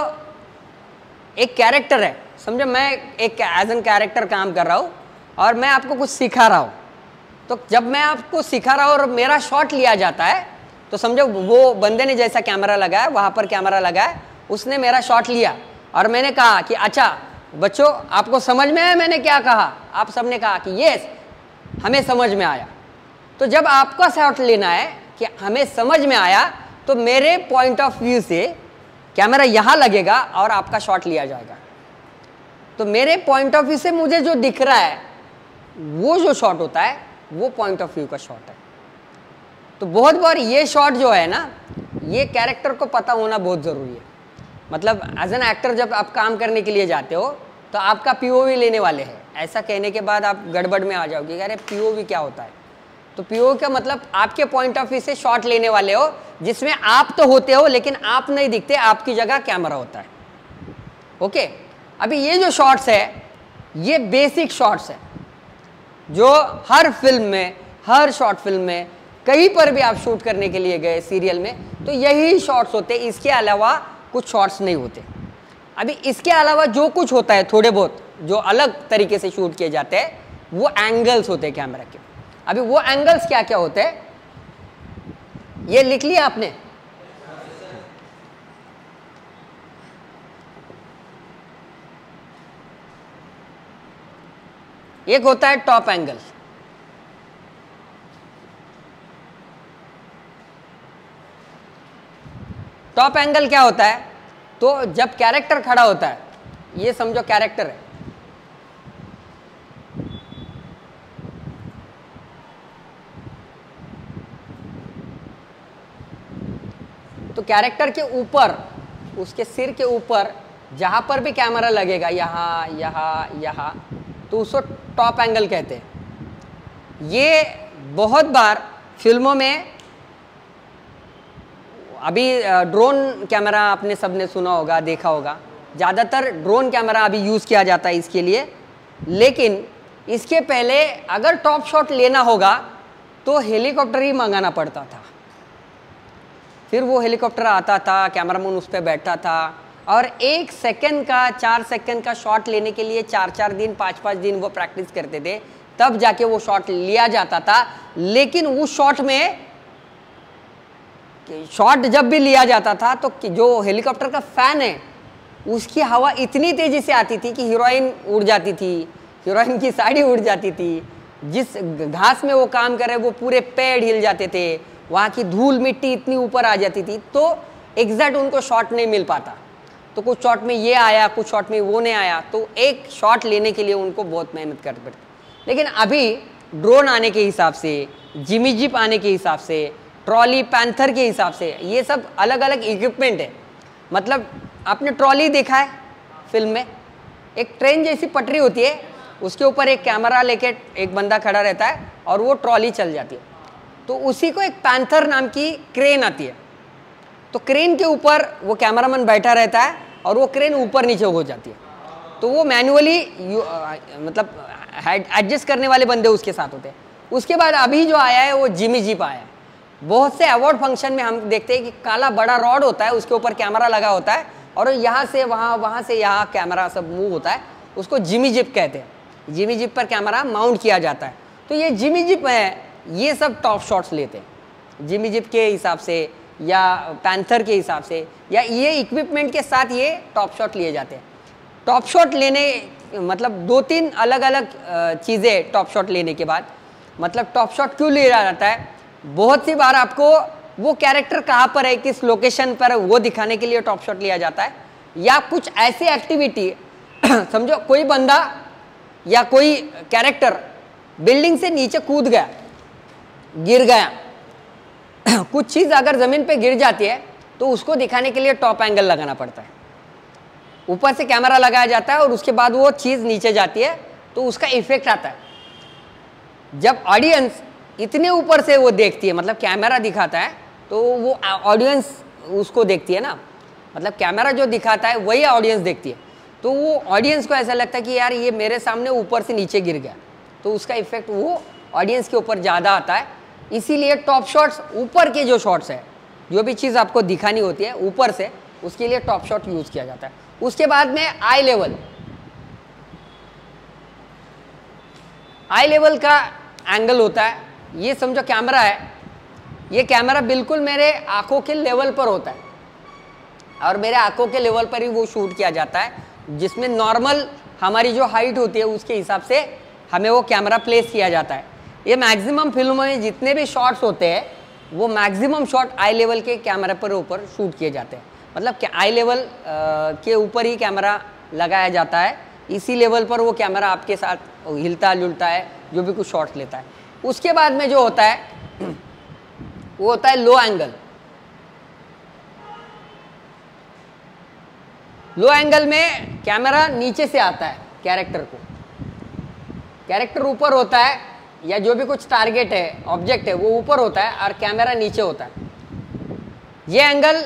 एक कैरेक्टर है, समझो मैं एक एज एन कैरेक्टर काम कर रहा हूं और मैं आपको कुछ सिखा रहा हूं, तो जब मैं आपको सिखा रहा हूं और मेरा शॉट लिया जाता है तो समझो वो बंदे ने जैसा कैमरा लगाया वहां पर कैमरा लगाया, उसने मेरा शॉट लिया और मैंने कहा कि अच्छा बच्चों आपको समझ में आया मैंने क्या कहा? आप सबने कहा कि यस हमें समझ में आया। तो जब आपका शॉट लेना है कि हमें समझ में आया तो मेरे पॉइंट ऑफ व्यू से कैमरा यहाँ लगेगा और आपका शॉट लिया जाएगा। तो मेरे पॉइंट ऑफ व्यू से मुझे जो दिख रहा है वो जो शॉट होता है वो पॉइंट ऑफ व्यू का शॉट है। तो बहुत बार ये शॉट जो है ना, ये कैरेक्टर को पता होना बहुत ज़रूरी है। मतलब एज एन एक्टर जब आप काम करने के लिए जाते हो तो आपका पीओवी लेने वाले हैं, ऐसा कहने के बाद आप गड़बड़ में आ जाओगे, अरे पीओवी क्या होता है? तो पीओवी का मतलब आपके पॉइंट ऑफ व्यू से शॉट लेने वाले हो जिसमें आप तो होते हो लेकिन आप नहीं दिखते, आपकी जगह कैमरा होता है। ओके, अभी ये जो शॉट्स है ये बेसिक शॉट्स है जो हर फिल्म में, हर शॉर्ट फिल्म में, कहीं पर भी आप शूट करने के लिए गए सीरियल में तो यही शॉट्स होते, इसके अलावा कुछ शॉट्स नहीं होते। अभी इसके अलावा जो कुछ होता है थोड़े बहुत जो अलग तरीके से शूट किए जाते हैं वो एंगल्स होते हैं कैमरा के। अभी वो एंगल्स क्या क्या होते हैं ये लिख लिया आपने? एक होता है टॉप एंगल। टॉप एंगल क्या होता है? तो जब कैरेक्टर खड़ा होता है, ये समझो कैरेक्टर है, तो कैरेक्टर के ऊपर, उसके सिर के ऊपर जहां पर भी कैमरा लगेगा, यहाँ यहाँ यहाँ, तो उसको टॉप एंगल कहते हैं। ये बहुत बार फिल्मों में, अभी ड्रोन कैमरा आपने सबने सुना होगा, देखा होगा, ज़्यादातर ड्रोन कैमरा अभी यूज़ किया जाता है इसके लिए। लेकिन इसके पहले अगर टॉप शॉट लेना होगा तो हेलीकॉप्टर ही मंगाना पड़ता था। फिर वो हेलीकॉप्टर आता था, कैमरामैन उस पर बैठा था और 1 सेकंड का, 4 सेकंड का शॉट लेने के लिए 4-4 दिन, 5-5 दिन वो प्रैक्टिस करते थे, तब जाके वो शॉट लिया जाता था। लेकिन उस शॉट में, शॉट जब भी लिया जाता था तो जो हेलीकॉप्टर का फैन है उसकी हवा इतनी तेजी से आती थी कि हीरोइन उड़ जाती थी, हीरोइन की साड़ी उड़ जाती थी, जिस घास में वो काम कर रहे वो पूरे पेड़ हिल जाते थे, वहाँ की धूल मिट्टी इतनी ऊपर आ जाती थी, तो एग्जैक्ट उनको शॉट नहीं मिल पाता। तो कुछ शॉट में ये आया, कुछ शॉट में वो नहीं आया, तो एक शॉट लेने के लिए उनको बहुत मेहनत करनी पड़ती। लेकिन अभी ड्रोन आने के हिसाब से, जिमी जिप आने के हिसाब से, ट्रॉली पैंथर के हिसाब से, ये सब अलग अलग इक्विपमेंट है। मतलब आपने ट्रॉली देखा है फिल्म में, एक ट्रेन जैसी पटरी होती है, उसके ऊपर एक कैमरा लेके एक बंदा खड़ा रहता है और वो ट्रॉली चल जाती है, तो उसी को एक पैंथर नाम की क्रेन आती है। तो क्रेन के ऊपर वो कैमरामैन बैठा रहता है और वो क्रेन ऊपर नीचे हो जाती है, तो वो मैन्युअली मतलब एडजस्ट करने वाले बंदे उसके साथ होते हैं। उसके बाद अभी जो आया है वो जिमी जिप आया है। बहुत से अवार्ड फंक्शन में हम देखते हैं कि काला बड़ा रॉड होता है, उसके ऊपर कैमरा लगा होता है और यहाँ से वहाँ, वहाँ से यहाँ कैमरा सब मूव होता है, उसको जिमी जिप कहते हैं। जिमी जिप पर कैमरा माउंट किया जाता है। तो ये जिमी जिप है, ये सब टॉप शॉट्स लेते हैं। जिमी जिप के हिसाब से या पैंथर के हिसाब से, या ये इक्विपमेंट के साथ ये टॉप शॉट लिए जाते हैं। टॉप शॉट लेने मतलब 2-3 अलग अलग चीज़ें टॉप शॉट लेने के बाद, मतलब टॉप शॉट क्यों लिया जाता है, बहुत सी बार आपको वो कैरेक्टर कहाँ पर है, किस लोकेशन पर है, वो दिखाने के लिए टॉप शॉट लिया जाता है। या कुछ ऐसी एक्टिविटी समझो कोई बंदा या कोई कैरेक्टर बिल्डिंग से नीचे कूद गया, गिर गया, कुछ चीज़ अगर ज़मीन पे गिर जाती है तो उसको दिखाने के लिए टॉप एंगल लगाना पड़ता है। ऊपर से कैमरा लगाया जाता है और उसके बाद वो चीज़ नीचे जाती है तो उसका इफेक्ट आता है। जब ऑडियंस इतने ऊपर से वो देखती है, मतलब कैमरा दिखाता है तो वो ऑडियंस उसको देखती है ना, मतलब कैमरा जो दिखाता है वही ऑडियंस देखती है, तो वो ऑडियंस को ऐसा लगता है कि यार ये मेरे सामने ऊपर से नीचे गिर गया, तो उसका इफेक्ट वो ऑडियंस के ऊपर ज़्यादा आता है। इसीलिए टॉप शॉट्स, ऊपर के जो शॉट्स है, जो भी चीज़ आपको दिखानी होती है ऊपर से, उसके लिए टॉप शॉट यूज़ किया जाता है। उसके बाद में आई लेवल, आई लेवल का एंगल होता है। ये समझो कैमरा है, ये कैमरा बिल्कुल मेरे आंखों के लेवल पर होता है और मेरे आंखों के लेवल पर ही वो शूट किया जाता है, जिसमें नॉर्मल हमारी जो हाइट होती है उसके हिसाब से हमें वो कैमरा प्लेस किया जाता है। ये मैक्सिमम फिल्मों में जितने भी शॉट्स होते हैं वो मैक्सिमम शॉट आई लेवल के कैमरे पर ऊपर शूट किए जाते हैं, मतलब आई लेवल के ऊपर ही कैमरा लगाया जाता है, इसी लेवल पर वो कैमरा आपके साथ हिलता जुलता है, जो भी कुछ शॉट्स लेता है। उसके बाद में जो होता है वो होता है लो एंगल। लो एंगल में कैमरा नीचे से आता है कैरेक्टर को, कैरेक्टर ऊपर होता है या जो भी कुछ टारगेट है, ऑब्जेक्ट है, वो ऊपर होता है और कैमरा नीचे होता है। ये एंगल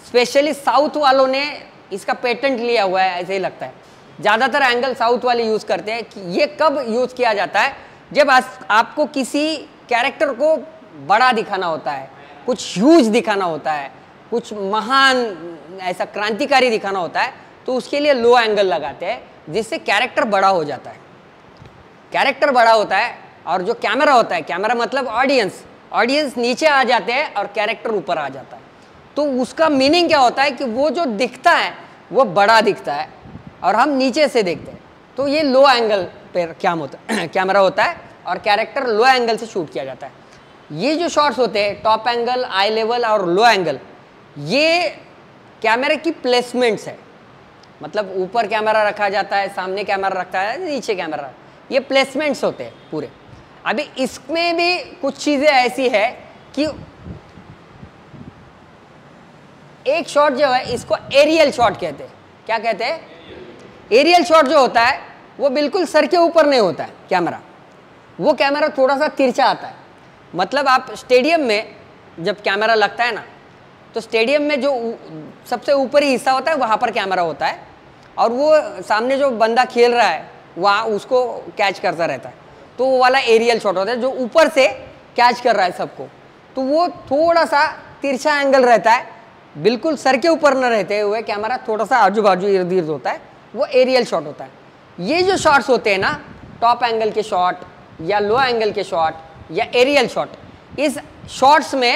स्पेशली साउथ वालों ने इसका पेटेंट लिया हुआ है, ऐसे ही लगता है। ज़्यादातर एंगल साउथ वाले यूज़ करते हैं। कि ये कब यूज़ किया जाता है, जब आपको किसी कैरेक्टर को बड़ा दिखाना होता है, कुछ ह्यूज दिखाना होता है, कुछ महान ऐसा क्रांतिकारी दिखाना होता है, तो उसके लिए लो एंगल लगाते हैं, जिससे कैरेक्टर बड़ा हो जाता है। कैरेक्टर बड़ा होता है और जो कैमरा होता है, कैमरा मतलब ऑडियंस, ऑडियंस नीचे आ जाते हैं और कैरेक्टर ऊपर आ जाता है। तो उसका मीनिंग क्या होता है कि वो जो दिखता है वो बड़ा दिखता है और हम नीचे से देखते हैं, तो ये लो एंगल पर क्या होता है कैमरा होता है और कैरेक्टर लो एंगल से शूट किया जाता है। ये जो शॉट्स होते हैं, टॉप एंगल, आई लेवल और लो एंगल, ये कैमरे की प्लेसमेंट्स है, मतलब ऊपर कैमरा रखा जाता है, सामने कैमरा रखा है, नीचे कैमरा, ये प्लेसमेंट्स होते हैं पूरे। अभी इसमें भी कुछ चीज़ें ऐसी है कि एक शॉट जो है इसको एरियल शॉट कहते हैं। क्या कहते हैं? एरियल शॉट जो होता है वो बिल्कुल सर के ऊपर नहीं होता है कैमरा, वो कैमरा थोड़ा सा तिरछा आता है। मतलब आप स्टेडियम में जब कैमरा लगता है ना, तो स्टेडियम में जो सबसे ऊपरी हिस्सा होता है वहाँ पर कैमरा होता है और वो सामने जो बंदा खेल रहा है वहाँ उसको कैच करता रहता है, तो वो वाला एरियल शॉट होता है जो ऊपर से कैच कर रहा है सबको, तो वो थोड़ा सा तिरछा एंगल रहता है, बिल्कुल सर के ऊपर न रहते हुए कैमरा थोड़ा सा आजू बाजू इर्द गिर्द होता है, वो एरियल शॉट होता है। ये जो शॉट्स होते हैं ना, टॉप एंगल के शॉट या लो एंगल के शॉट या एरियल शॉट, इस शॉट्स में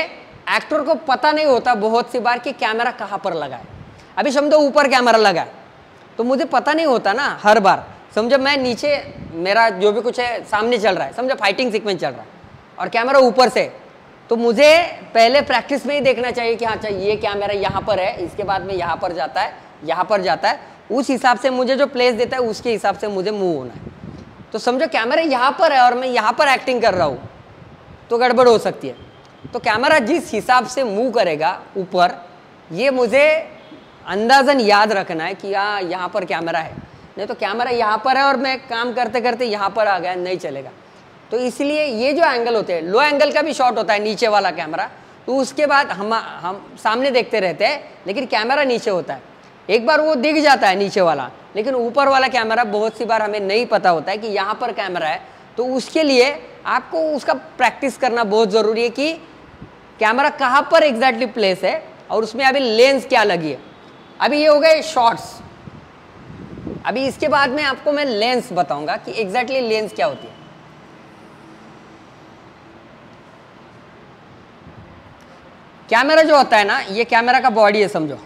एक्टर को पता नहीं होता बहुत सी बार कि कैमरा कहाँ पर लगा है। अभी समझो ऊपर कैमरा लगा है तो मुझे पता नहीं होता ना हर बार, समझो मैं नीचे मेरा जो भी कुछ है सामने चल रहा है, समझो फाइटिंग सीक्वेंस चल रहा है और कैमरा ऊपर से, तो मुझे पहले प्रैक्टिस में ही देखना चाहिए कि हाँ चाहिए ये कैमरा यहाँ पर है, इसके बाद में यहाँ पर जाता है, यहाँ पर जाता है, उस हिसाब से मुझे जो प्लेस देता है उसके हिसाब से मुझे मूव होना है। तो समझो कैमरा यहाँ पर है और मैं यहाँ पर एक्टिंग कर रहा हूँ तो गड़बड़ हो सकती है। तो कैमरा जिस हिसाब से मूव करेगा ऊपर, ये मुझे अंदाज़न याद रखना है कि हाँ यहाँ पर कैमरा है, नहीं तो कैमरा यहाँ पर है और मैं काम करते करते यहाँ पर आ गया, नहीं चलेगा। तो इसलिए ये जो एंगल होते हैं, लो एंगल का भी शॉट होता है नीचे वाला कैमरा, तो उसके बाद हम सामने देखते रहते हैं लेकिन कैमरा नीचे होता है। एक बार वो दिख जाता है नीचे वाला, लेकिन ऊपर वाला कैमरा बहुत सी बार हमें नहीं पता होता है कि यहाँ पर कैमरा है, तो उसके लिए आपको उसका प्रैक्टिस करना बहुत ज़रूरी है कि कैमरा कहाँ पर एग्जैक्टली प्लेस है और उसमें अभी लेंस क्या लगी है। अभी ये हो गए शॉट्स, अभी इसके बाद में आपको मैं लेंस बताऊंगा कि एग्जैक्टली लेंस क्या होती है। कैमरा जो होता है ना, ये कैमरा का बॉडी है समझो।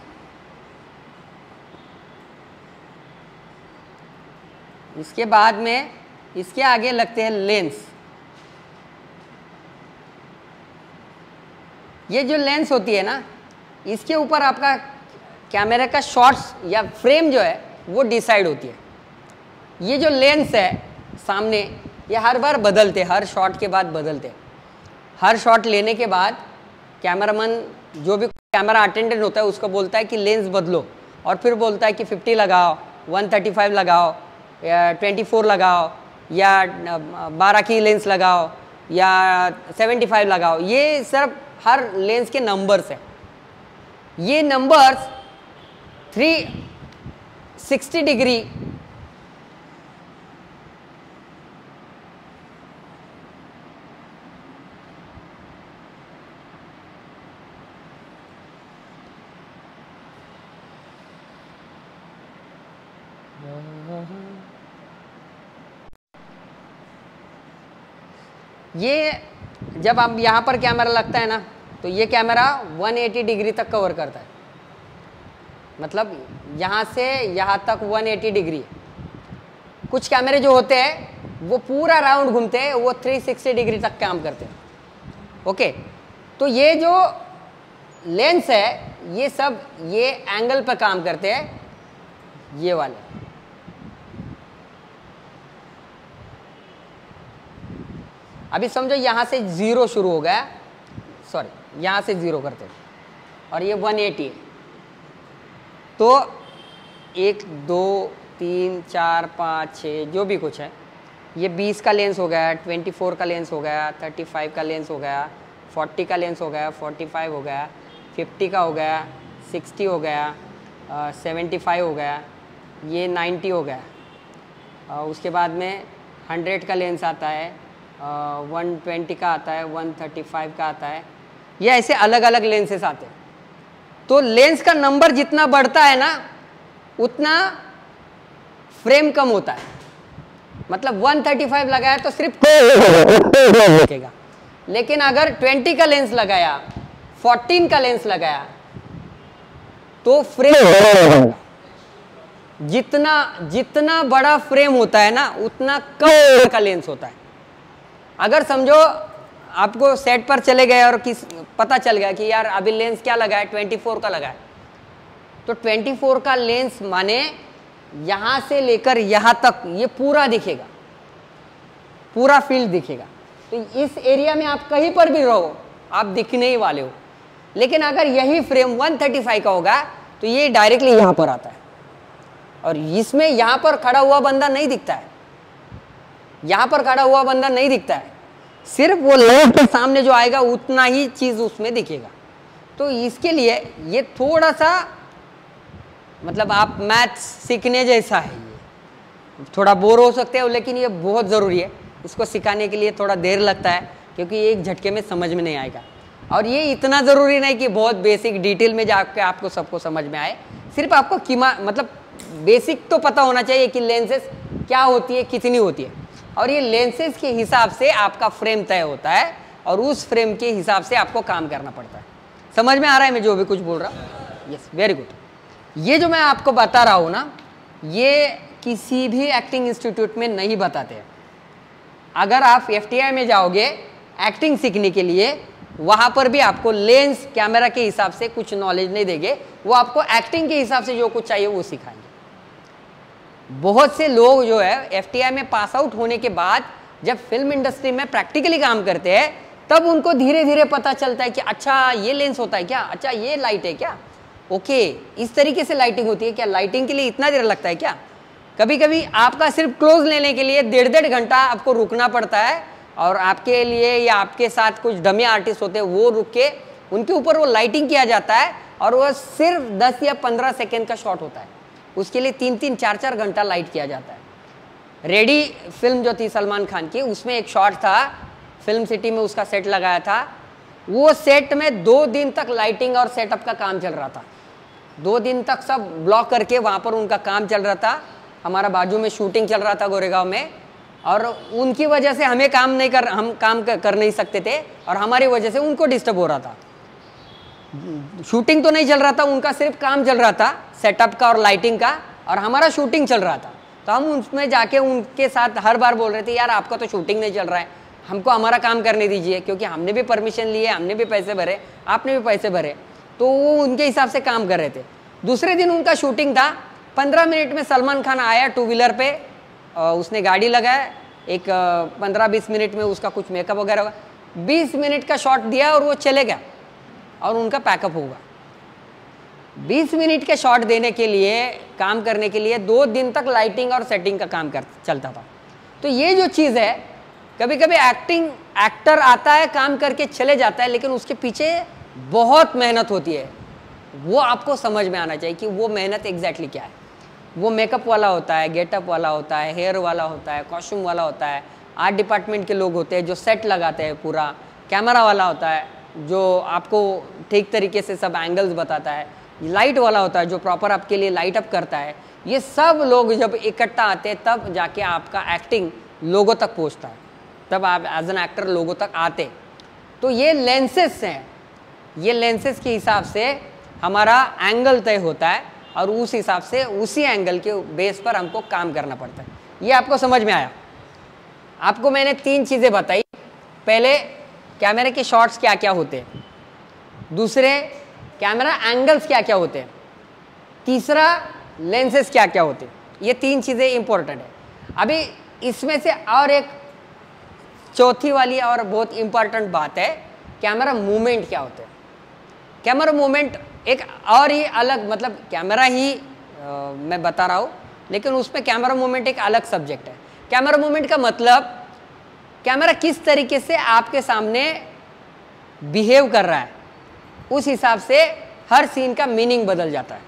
इसके बाद में इसके आगे लगते हैं लेंस। ये जो लेंस होती है ना, इसके ऊपर आपका कैमरे का शॉट्स या फ्रेम जो है वो डिसाइड होती है। ये जो लेंस है सामने, ये हर बार बदलते, हर शॉट के बाद बदलते। हर शॉट लेने के बाद कैमरामैन, जो भी कैमरा अटेंडेंट होता है, उसको बोलता है कि लेंस बदलो, और फिर बोलता है कि 50 लगाओ, 135 लगाओ, या 24 लगाओ, या 12 की लेंस लगाओ, या 75 लगाओ। ये सिर्फ हर लेंस के नंबर्स है। ये नंबर्स 360 डिग्री ये जब आप यहाँ पर कैमरा लगता है ना, तो ये कैमरा 180 डिग्री तक कवर करता है। मतलब यहाँ से यहाँ तक 180 डिग्री। कुछ कैमरे जो होते हैं वो पूरा राउंड घूमते हैं, वो 360 डिग्री तक काम करते हैं। ओके, तो ये जो लेंस है ये सब ये एंगल पर काम करते हैं, ये वाले। अभी समझो यहाँ से 0 शुरू हो गया, सॉरी यहाँ से 0 करते हैं, और ये 180 है। तो 1 2 3 4 5 6 जो भी कुछ है, ये 20 का लेंस हो गया, 24 का लेंस हो गया, 35 का लेंस हो गया, 40 का लेंस हो गया, 45 हो गया, 50 का हो गया, 60 हो गया, 75 हो गया, ये 90 हो गया। उसके बाद में 100 का लेंस आता है, 120 का आता है, 135 का आता है। ये ऐसे अलग अलग लेंसेस आते हैं। तो लेंस का नंबर जितना बढ़ता है ना, उतना फ्रेम कम होता है। मतलब 135 लगाया तो सिर्फ दिखेगा, लेकिन अगर 20 का लेंस लगाया, 14 का लेंस लगाया, तो फ्रेम जितना बड़ा फ्रेम होता है ना, उतना कम का लेंस होता है। अगर समझो आपको सेट पर चले गए और पता चल गया कि यार अभी लेंस क्या लगा है, 24 का लगा है, तो 24 का लेंस माने यहाँ से लेकर यहाँ तक ये पूरा दिखेगा, पूरा फील्ड दिखेगा। तो इस एरिया में आप कहीं पर भी रहो, आप दिखने ही वाले हो। लेकिन अगर यही फ्रेम 135 का होगा तो ये डायरेक्टली यहाँ पर आता है, और इसमें यहाँ पर खड़ा हुआ बंदा नहीं दिखता है, यहाँ पर खड़ा हुआ बंदा नहीं दिखता है, सिर्फ वो लेंस के सामने जो आएगा उतना ही चीज़ उसमें दिखेगा। तो इसके लिए ये थोड़ा सा, मतलब आप मैथ्स सीखने जैसा है। ये थोड़ा बोर हो सकते हो, लेकिन ये बहुत ज़रूरी है। इसको सिखाने के लिए थोड़ा देर लगता है, क्योंकि एक झटके में समझ में नहीं आएगा। और ये इतना ज़रूरी नहीं कि बहुत बेसिक डिटेल में जाकर आपको सबको समझ में आए। सिर्फ आपको मतलब बेसिक तो पता होना चाहिए कि लेंसेज क्या होती है, कितनी होती है, और ये लेंसेज के हिसाब से आपका फ्रेम तय होता है, और उस फ्रेम के हिसाब से आपको काम करना पड़ता है। समझ में आ रहा है मैं जो भी कुछ बोल रहा हूँ? Yes, very good. ये जो मैं आपको बता रहा हूँ ना, ये किसी भी एक्टिंग इंस्टीट्यूट में नहीं बताते हैं। अगर आप FTI में जाओगे एक्टिंग सीखने के लिए, वहाँ पर भी आपको लेंस कैमरा के हिसाब से कुछ नॉलेज नहीं देंगे, वो आपको एक्टिंग के हिसाब से जो कुछ चाहिए वो सिखाएंगे। बहुत से लोग जो है FTI में पास आउट होने के बाद जब फिल्म इंडस्ट्री में प्रैक्टिकली काम करते हैं, तब उनको धीरे धीरे पता चलता है कि अच्छा ये लेंस होता है क्या, अच्छा ये लाइट है क्या, ओके इस तरीके से लाइटिंग होती है क्या, लाइटिंग के लिए इतना देर लगता है क्या। कभी कभी आपका सिर्फ क्लोज लेने के लिए 1.5 घंटा आपको रुकना पड़ता है, और आपके लिए या आपके साथ कुछ डमी आर्टिस्ट होते हैं, वो रुक के उनके ऊपर वो लाइटिंग किया जाता है, और वो सिर्फ 10 या 15 सेकेंड का शॉट होता है। उसके लिए 3-3, 4-4 घंटा लाइट किया जाता है। रेडी फिल्म जो थी सलमान खान की, उसमें एक शॉट था, फिल्म सिटी में उसका सेट लगाया था। वो सेट में 2 दिन तक लाइटिंग और सेटअप का काम चल रहा था। 2 दिन तक सब ब्लॉक करके वहाँ पर उनका काम चल रहा था। हमारा बाजू में शूटिंग चल रहा था गोरेगांव में, और उनकी वजह से हम काम कर नहीं सकते थे, और हमारी वजह से उनको डिस्टर्ब हो रहा था। शूटिंग तो नहीं चल रहा था, उनका सिर्फ काम चल रहा था सेटअप का और लाइटिंग का, और हमारा शूटिंग चल रहा था। तो हम उसमें जाके उनके साथ हर बार बोल रहे थे यार आपका तो शूटिंग नहीं चल रहा है, हमको हमारा काम करने दीजिए, क्योंकि हमने भी परमिशन लिए, हमने भी पैसे भरे, आपने भी पैसे भरे। तो वो उनके हिसाब से काम कर रहे थे। दूसरे दिन उनका शूटिंग था, 15 मिनट में सलमान खान आया 2 व्हीलर पे, उसने गाड़ी लगाया, एक 15-20 मिनट में उसका कुछ मेकअप वगैरह हुआ, 20 मिनट का शॉट दिया और वो चले गया और उनका पैकअप होगा। 20 मिनट के शॉट देने के लिए, काम करने के लिए 2 दिन तक लाइटिंग और सेटिंग का काम चलता था। तो ये जो चीज़ है, कभी कभी एक्टर आता है काम करके चले जाता है, लेकिन उसके पीछे बहुत मेहनत होती है। वो आपको समझ में आना चाहिए कि वो मेहनत एग्जैक्टली क्या है। वो मेकअप वाला होता है, गेटअप वाला होता है, हेयर वाला होता है, कॉस्ट्यूम वाला होता है, आर्ट डिपार्टमेंट के लोग होते हैं जो सेट लगाते हैं, पूरा कैमरा वाला होता है जो आपको ठीक तरीके से सब एंगल्स बताता है, लाइट वाला होता है जो प्रॉपर आपके लिए लाइट अप करता है। ये सब लोग जब इकट्ठा आते हैं तब जाके आपका एक्टिंग लोगों तक पहुंचता है, तब आप एज एन एक्टर लोगों तक आते। तो ये लेंसेस हैं, ये लेंसेस के हिसाब से हमारा एंगल तय होता है और उस हिसाब से उसी एंगल के बेस पर हमको काम करना पड़ता है। ये आपको समझ में आया? आपको मैंने 3 चीज़ें बताई। पहले कैमरे के शॉट्स क्या क्या होते हैं, दूसरे कैमरा एंगल्स क्या क्या होते हैं, तीसरा लेंसेस क्या क्या होते हैं। ये 3 चीज़ें इंपॉर्टेंट है। अभी इसमें से और एक चौथी वाली और बहुत इंपॉर्टेंट बात है, कैमरा मूवमेंट क्या होते हैं। कैमरा मूवमेंट एक और ही अलग, मतलब कैमरा ही मैं बता रहा हूँ, लेकिन उसमें कैमरा मूवमेंट एक अलग सब्जेक्ट है। कैमरा मूवमेंट का मतलब कैमरा किस तरीके से आपके सामने बिहेव कर रहा है, उस हिसाब से हर सीन का मीनिंग बदल जाता है।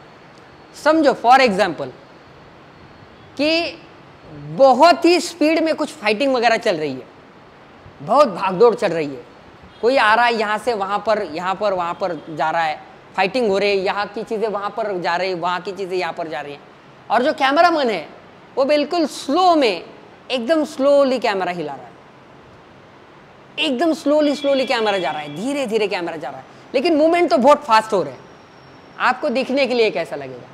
समझो फॉर एग्जाम्पल कि बहुत ही स्पीड में कुछ फाइटिंग वगैरह चल रही है, बहुत भागदौड़ चल रही है, कोई आ रहा है यहाँ से वहाँ पर, यहाँ पर वहाँ पर जा रहा है, फाइटिंग हो रही है, यहाँ की चीज़ें वहाँ पर जा रही है, वहाँ की चीज़ें यहाँ पर जा रही हैं, और जो कैमरामैन है वो बिल्कुल स्लो में एकदम स्लोली कैमरा हिला रहा है, एकदम स्लोली कैमरा जा रहा है, धीरे धीरे कैमरा जा रहा है, लेकिन मूवमेंट तो बहुत फास्ट हो रहे हैं। आपको दिखने के लिए कैसा लगेगा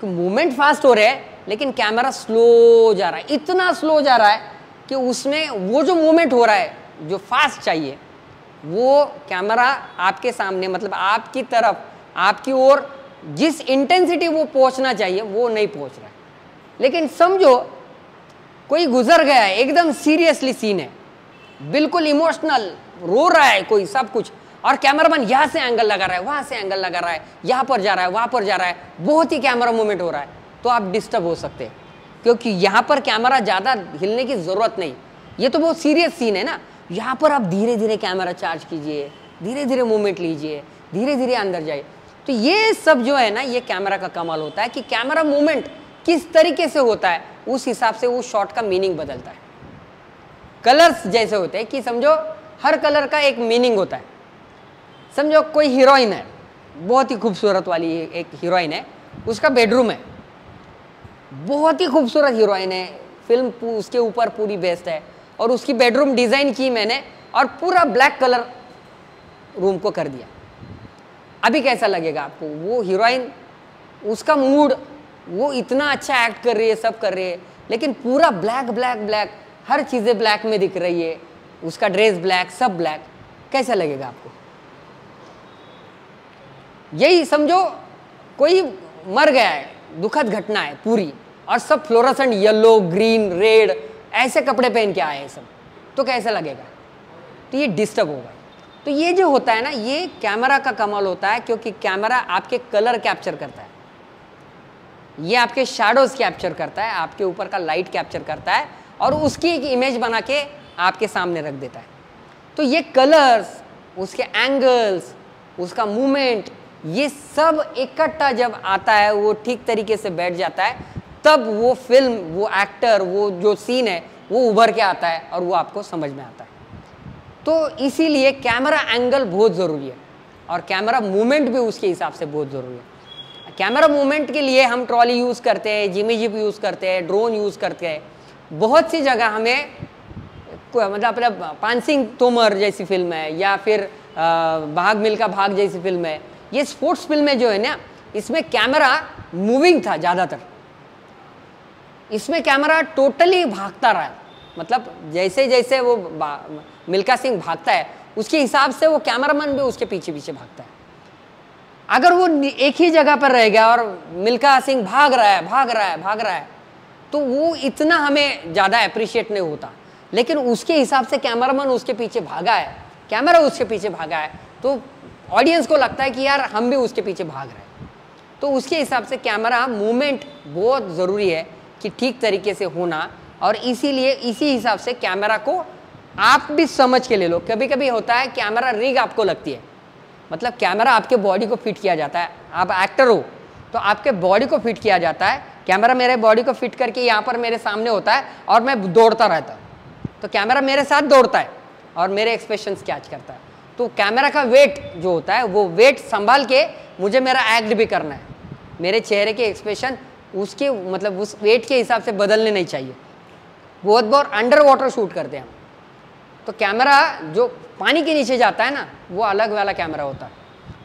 कि मूवमेंट फास्ट हो रहे हैं लेकिन कैमरा स्लो जा रहा है, इतना स्लो जा रहा है कि उसमें वो जो मूवमेंट हो रहा है जो फास्ट चाहिए, वो कैमरा आपके सामने, मतलब आपकी तरफ, आपकी ओर जिस इंटेंसिटी वो पहुंचना चाहिए वो नहीं पहुंच रहा है। लेकिन समझो कोई गुजर गया है, एकदम सीरियसली सीन है, बिल्कुल इमोशनल, रो रहा है कोई, सब कुछ, और कैमरामैन यहाँ से एंगल लगा रहा है, वहाँ से एंगल लगा रहा है, यहाँ पर जा रहा है, वहाँ पर जा रहा है, बहुत ही कैमरा मूवमेंट हो रहा है, तो आप डिस्टर्ब हो सकते हैं, क्योंकि यहाँ पर कैमरा ज़्यादा हिलने की ज़रूरत नहीं, ये तो बहुत सीरियस सीन है ना। यहाँ पर आप धीरे धीरे कैमरा चार्ज कीजिए, धीरे धीरे मूवमेंट लीजिए, धीरे धीरे अंदर जाइए। तो ये सब जो है ना, ये कैमरा का कमाल होता है कि कैमरा मूवमेंट किस तरीके से होता है, उस हिसाब से उस शॉट का मीनिंग बदलता है। कलर्स जैसे होते हैं कि समझो हर कलर का एक मीनिंग होता है। समझो कोई हीरोइन है, बहुत ही खूबसूरत वाली एक हीरोइन है, उसका बेडरूम है, बहुत ही खूबसूरत हीरोइन है, फिल्म उसके ऊपर पूरी बेस्ड है, और उसकी बेडरूम डिज़ाइन की मैंने और पूरा ब्लैक कलर रूम को कर दिया। अभी कैसा लगेगा आपको? वो हीरोइन, उसका मूड, वो इतना अच्छा एक्ट कर रही है, सब कर रही है, लेकिन पूरा ब्लैक ब्लैक ब्लैक, हर चीज़ें ब्लैक में दिख रही है, उसका ड्रेस ब्लैक, सब ब्लैक, कैसा लगेगा आपको? यही समझो कोई मर गया है, दुखद घटना है पूरी, और सब फ्लोरोसेंट येलो, ग्रीन, रेड ऐसे कपड़े पहन के आए हैं सब, तो कैसा लगेगा? तो ये डिस्टर्ब होगा। तो ये जो होता है ना, ये कैमरा का कमाल होता है, क्योंकि कैमरा आपके कलर कैप्चर करता है, ये आपके शैडोज कैप्चर करता है, आपके ऊपर का लाइट कैप्चर करता है, और उसकी एक इमेज बना के आपके सामने रख देता है। तो ये कलर्स, उसके एंगल्स, उसका मूवमेंट, ये सब इकट्ठा जब आता है, वो ठीक तरीके से बैठ जाता है, तब वो फिल्म, वो एक्टर, वो जो सीन है वो उभर के आता है और वो आपको समझ में आता है। तो इसीलिए कैमरा एंगल बहुत ज़रूरी है, और कैमरा मूवमेंट भी उसके हिसाब से बहुत ज़रूरी है। कैमरा मूवमेंट के लिए हम ट्रॉली यूज़ करते हैं, जिमी जिप यूज़ करते हैं, ड्रोन यूज़ करते हैं, बहुत सी जगह हमें, मतलब पान सिंह तोमर जैसी फिल्म है, या फिर भाग मिल्खा भाग जैसी फिल्म है, ये स्पोर्ट्स फिल्में जो है ना, इसमें कैमरा मूविंग था ज़्यादातर। इसमें कैमरा टोटली भागता रहा है, मतलब जैसे जैसे वो मिल्खा सिंह भागता है उसके हिसाब से वो कैमरामैन भी उसके पीछे पीछे भागता है। अगर वो एक ही जगह पर रह गया और मिल्खा सिंह भाग रहा है तो वो इतना हमें ज़्यादा अप्रिशिएट नहीं होता। लेकिन उसके हिसाब से कैमरामैन उसके पीछे भागा है, कैमरा उसके पीछे भागा है, तो ऑडियंस को लगता है कि यार हम भी उसके पीछे भाग रहे हैं। तो उसके हिसाब से कैमरा मूवमेंट बहुत ज़रूरी है कि ठीक तरीके से होना, और इसीलिए इसी हिसाब से कैमरा को आप भी समझ के ले लो। कभी कभी होता है कैमरा रिग आपको लगती है, मतलब कैमरा आपके बॉडी को फिट किया जाता है, आप एक्टर हो तो आपके बॉडी को फिट किया जाता है। कैमरा मेरे बॉडी को फिट करके यहाँ पर मेरे सामने होता है और मैं दौड़ता रहता हूँ, तो कैमरा मेरे साथ दौड़ता है और मेरे एक्सप्रेशंस कैच करता है। तो कैमरा का वेट जो होता है वो वेट संभाल के मुझे मेरा एक्ट भी करना है, मेरे चेहरे के एक्सप्रेशन उसके मतलब उस वेट के हिसाब से बदलने नहीं चाहिए। बहुत बार अंडर वाटर शूट करते हैं हम, तो कैमरा जो पानी के नीचे जाता है ना वो अलग वाला कैमरा होता है,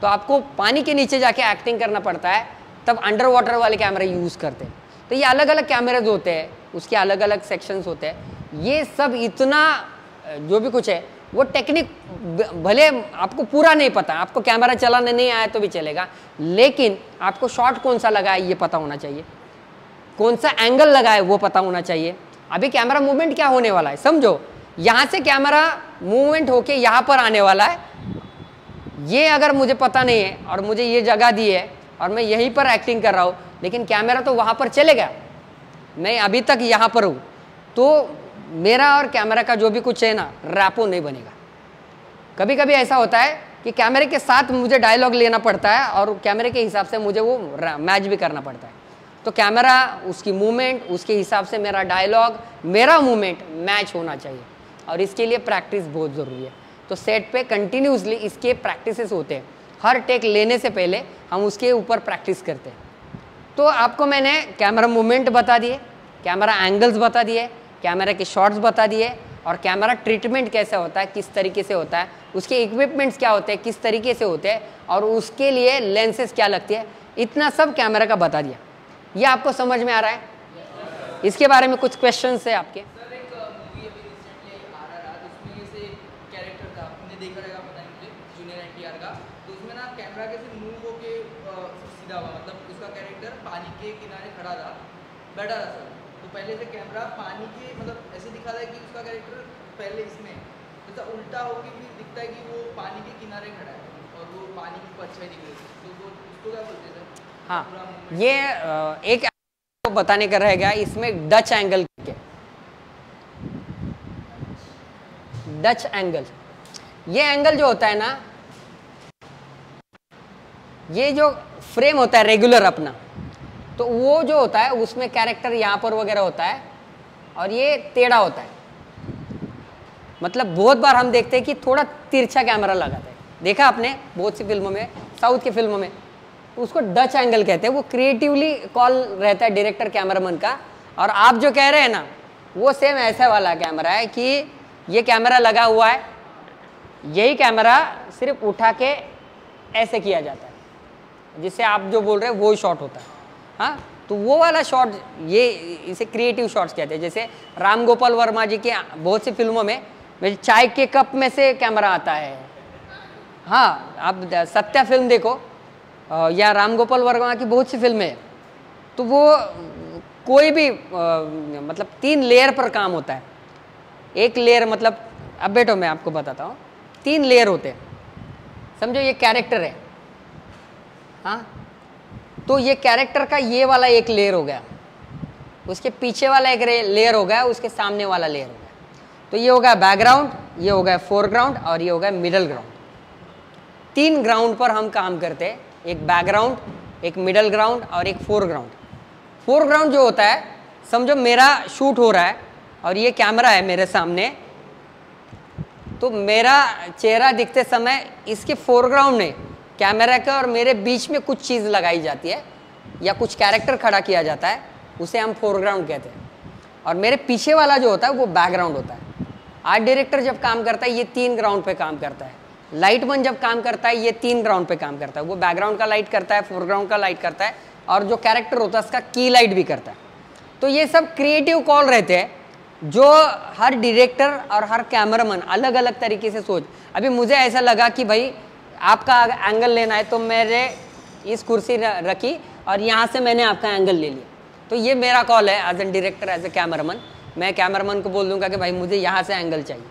तो आपको पानी के नीचे जाके एक्टिंग करना पड़ता है, तब अंडर वाटर वाले कैमरा यूज़ करते हैं। तो ये अलग अलग कैमराज होते हैं, उसके अलग अलग सेक्शंस होते हैं। ये सब इतना जो भी कुछ है वो टेक्निक भले आपको पूरा नहीं पता, आपको कैमरा चलाने नहीं आया तो भी चलेगा, लेकिन आपको शॉट कौन सा लगा है ये पता होना चाहिए, कौन सा एंगल लगा है वो पता होना चाहिए। अभी कैमरा मूवमेंट क्या होने वाला है समझो, यहाँ से कैमरा मूवमेंट होके यहाँ पर आने वाला है, ये अगर मुझे पता नहीं है और मुझे ये जगह दी है और मैं यहीं पर एक्टिंग कर रहा हूँ, लेकिन कैमरा तो वहाँ पर चलेगा, मैं अभी तक यहाँ पर हूँ, तो मेरा और कैमरा का जो भी कुछ है ना रैपो नहीं बनेगा। कभी कभी ऐसा होता है कि कैमरे के साथ मुझे डायलॉग लेना पड़ता है और कैमरे के हिसाब से मुझे वो मैच भी करना पड़ता है। तो कैमरा उसकी मूवमेंट उसके हिसाब से मेरा डायलॉग मेरा मूवमेंट मैच होना चाहिए, और इसके लिए प्रैक्टिस बहुत ज़रूरी है। तो सेट पे कंटिन्यूसली इसके प्रैक्टिसेस होते हैं, हर टेक लेने से पहले हम उसके ऊपर प्रैक्टिस करते हैं। तो आपको मैंने कैमरा मूवमेंट बता दिए, कैमरा एंगल्स बता दिए, कैमरा के शॉट्स बता दिए, और कैमरा ट्रीटमेंट कैसे होता है, किस तरीके से होता है, उसके इक्विपमेंट्स क्या होते हैं, किस तरीके से होते हैं, और उसके लिए लेंसेज क्या लगती है, इतना सब कैमरा का बता दिया। ये आपको समझ में आ रहा है? इसके बारे में कुछ क्वेश्चंस है आपके? सर एक मूवी अभी रिसेंटली RRR, उसमें जैसे कैरेक्टर था, आपने देखा रहेगा पता नहीं मुझे, जूनियर NTR का, तो उसमें ना कैमरा कैसे मूव होके सीधा हुआ, मतलब उसका कैरेक्टर पानी के किनारे खड़ा था, बैठा था सर, तो पहले से कैमरा पानी के मतलब ऐसे दिखा रहा है कि उसका कैरेक्टर पहले इसमें जैसा उल्टा होके भी दिखता है कि वो पानी के किनारे खड़ा है और वो पानी की परछाई दिख रही है, तो वो उसको क्या बोलते हैं सर? हाँ, ये एक बताने का रहेगा, इसमें डच एंगल के डच एंगल, ये एंगल जो होता है ना, ये जो फ्रेम होता है रेगुलर अपना, तो वो जो होता है उसमें कैरेक्टर यहाँ पर वगैरह होता है और ये टेढ़ा होता है। मतलब बहुत बार हम देखते हैं कि थोड़ा तिरछा कैमरा लगाते हैं, देखा आपने बहुत सी फिल्मों में, साउथ की फिल्मों में, उसको डच एंगल कहते हैं। वो क्रिएटिवली कॉल रहता है डायरेक्टर कैमरामैन का। और आप जो कह रहे हैं ना वो सेम ऐसा वाला कैमरा है कि ये कैमरा लगा हुआ है, यही कैमरा सिर्फ उठा के ऐसे किया जाता है, जिससे आप जो बोल रहे हैं वो शॉट होता है। हाँ, तो वो वाला शॉट, ये इसे क्रिएटिव शॉट्स कहते हैं। जैसे राम गोपाल वर्मा जी के बहुत सी फिल्मों में चाय के कप में से कैमरा आता है। हाँ, आप सत्या फिल्म देखो या राम गोपाल वर्मा की बहुत सी फिल्में, तो वो कोई भी मतलब 3 लेयर पर काम होता है। एक लेयर मतलब, अब बैठो मैं आपको बताता हूँ, 3 लेयर होते हैं। समझो ये कैरेक्टर है, हाँ, तो ये कैरेक्टर का ये वाला एक लेयर हो गया, उसके पीछे वाला एक लेयर हो गया, उसके सामने वाला लेयर हो गया। तो ये हो गया बैकग्राउंड, ये हो गया फोरग्राउंड और ये हो गया मिडल ग्राउंड। 3 ग्राउंड पर हम काम करते हैं, एक बैकग्राउंड, एक मिडल ग्राउंड और एक फोरग्राउंड। फोरग्राउंड जो होता है, समझो मेरा शूट हो रहा है और ये कैमरा है मेरे सामने, तो मेरा चेहरा दिखते समय इसके फोरग्राउंड में कैमरा के और मेरे बीच में कुछ चीज़ लगाई जाती है या कुछ कैरेक्टर खड़ा किया जाता है, उसे हम फोरग्राउंड कहते हैं। और मेरे पीछे वाला जो होता है वो बैकग्राउंड होता है। आर्ट डायरेक्टर जब काम करता है ये 3 ग्राउंड पे काम करता है। लाइट मन जब काम करता है ये 3 ग्राउंड पे काम करता है, वो बैकग्राउंड का लाइट करता है, फोरग्राउंड का लाइट करता है, और जो कैरेक्टर होता है उसका की लाइट भी करता है। तो ये सब क्रिएटिव कॉल रहते हैं जो हर डायरेक्टर और हर कैमरामैन अलग अलग तरीके से सोच। अभी मुझे ऐसा लगा कि भाई आपका एंगल लेना है तो मेरे इस कुर्सी रखी और यहाँ से मैंने आपका एंगल ले लिया, तो ये मेरा कॉल है as a director, as a cameraman. मैं कैमरामैन को बोल दूंगा कि भाई मुझे यहाँ से एंगल चाहिए,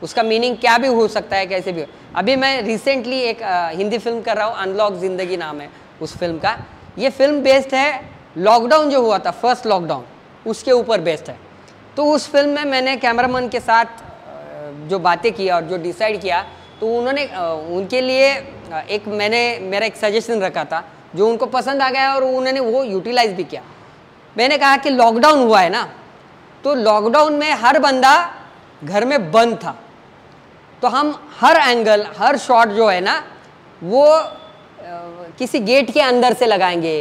उसका मीनिंग क्या भी हो सकता है, कैसे भी हो। अभी मैं रिसेंटली एक हिंदी फिल्म कर रहा हूँ, अनलॉक जिंदगी नाम है उस फिल्म का। ये फिल्म बेस्ड है लॉकडाउन जो हुआ था, फर्स्ट लॉकडाउन, उसके ऊपर बेस्ड है। तो उस फिल्म में मैंने कैमरामैन के साथ जो बातें किया और जो डिसाइड किया, तो उन्होंने उनके लिए मेरा एक सजेशन रखा था जो उनको पसंद आ गया और उन्होंने वो यूटिलाइज भी किया। मैंने कहा कि लॉकडाउन हुआ है ना, तो लॉकडाउन में हर बंदा घर में बंद था, तो हम हर एंगल, हर शॉट जो है ना वो किसी गेट के अंदर से लगाएंगे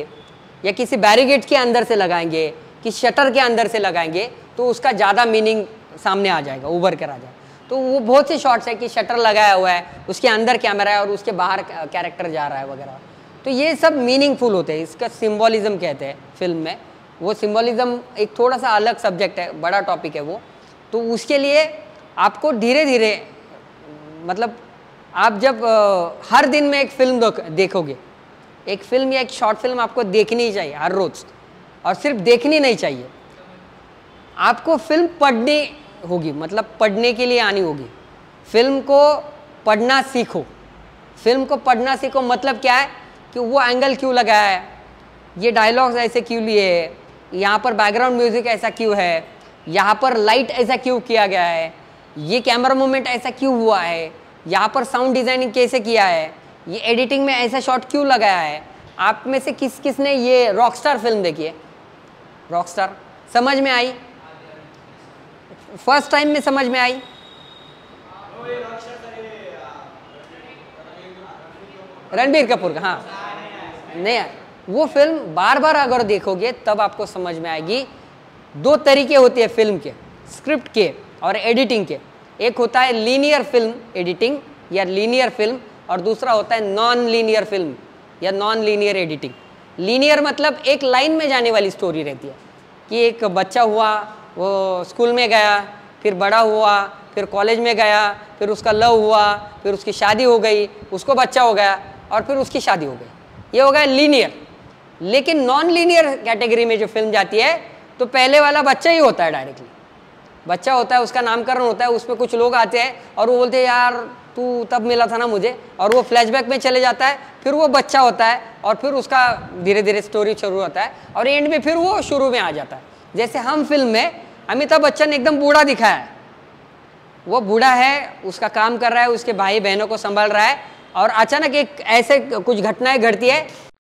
या किसी बैरिकेड के अंदर से लगाएंगे, किसी शटर के अंदर से लगाएंगे, तो उसका ज़्यादा मीनिंग सामने आ जाएगा, उभर कर आ जाएगा। तो वो बहुत से शॉट्स है कि शटर लगाया हुआ है, उसके अंदर कैमरा है और उसके बाहर कैरेक्टर जा रहा है वगैरह। तो ये सब मीनिंगफुल होते हैं, इसका सिम्बॉलिज्म कहते हैं फिल्म में। वो सिम्बॉलिज्म एक थोड़ा सा अलग सब्जेक्ट है, बड़ा टॉपिक है वो। तो उसके लिए आपको धीरे धीरे, मतलब आप जब हर दिन में एक फिल्म देखोगे, एक फिल्म या एक शॉर्ट फिल्म आपको देखनी ही चाहिए हर रोज, और सिर्फ देखनी नहीं चाहिए, आपको फिल्म पढ़नी होगी, मतलब पढ़ने के लिए आनी होगी। फिल्म को पढ़ना सीखो, फिल्म को पढ़ना सीखो मतलब क्या है कि वो एंगल क्यों लगाया है, ये डायलॉग्स ऐसे क्यों लिए, यहाँ पर बैकग्राउंड म्यूजिक ऐसा क्यों है, यहाँ पर लाइट ऐसा क्यों किया गया है, ये कैमरा मूवमेंट ऐसा क्यों हुआ है, यहाँ पर साउंड डिजाइनिंग कैसे किया है, ये एडिटिंग में ऐसा शॉट क्यों लगाया है। आप में से किसने ये रॉकस्टार फिल्म देखी है? रॉकस्टार समझ में आई? फर्स्ट टाइम में समझ में आई? रणबीर कपूर का, हाँ नहीं, वो फिल्म बार बार अगर देखोगे तब आपको समझ में आएगी। 2 तरीके होते हैं फिल्म के, स्क्रिप्ट के और एडिटिंग के। एक होता है लीनियर फिल्म एडिटिंग या लीनियर फिल्म, और दूसरा होता है नॉन लीनियर फिल्म या नॉन लीनियर एडिटिंग। लीनियर मतलब एक लाइन में जाने वाली स्टोरी रहती है कि एक बच्चा हुआ, वो स्कूल में गया, फिर बड़ा हुआ, फिर कॉलेज में गया, फिर उसका लव हुआ, फिर उसकी शादी हो गई, उसको बच्चा हो गया और फिर उसकी शादी हो गई। ये हो गया लीनियर। लेकिन नॉन लीनियर कैटेगरी में जो फिल्म जाती है तो पहले वाला बच्चा ही होता है, डायरेक्टली बच्चा होता है, उसका नामकरण होता है, उसमें कुछ लोग आते हैं और वो बोलते हैं यार तू तब मिला था ना मुझे, और वो फ्लैशबैक में चले जाता है, फिर वो बच्चा होता है और फिर उसका धीरे धीरे स्टोरी शुरू होता है और एंड में फिर वो शुरू में आ जाता है। जैसे हम फिल्म में अमिताभ बच्चन एकदम बूढ़ा दिखाया है, वो बूढ़ा है, उसका काम कर रहा है, उसके भाई बहनों को संभाल रहा है, और अचानक एक ऐसे कुछ घटनाएं घटती है,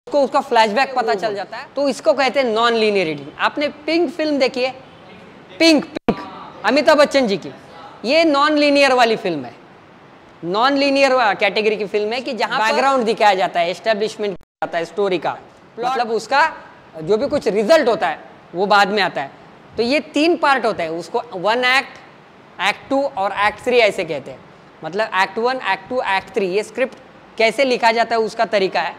उसको उसका फ्लैशबैक पता चल जाता है। तो इसको कहते हैं नॉन लीनियर एडिटिंग। आपने पिंक फिल्म देखी है? पिंक अमिताभ बच्चन जी की, ये नॉन लीनियर वाली फिल्म है, नॉन लीनियर कैटेगरी की फिल्म है कि जहां बैकग्राउंड दिखाया जाता है, एस्टेब्लिशमेंट किया जाता है स्टोरी का, मतलब उसका जो भी कुछ रिजल्ट होता है वो बाद में आता है। तो ये 3 पार्ट होता है, उसको 1 एक्ट, एक्ट 2 और एक्ट 3 ऐसे कहते हैं। मतलब एक्ट 1, एक्ट 2, एक्ट 3, ये स्क्रिप्ट कैसे लिखा जाता है उसका तरीका है।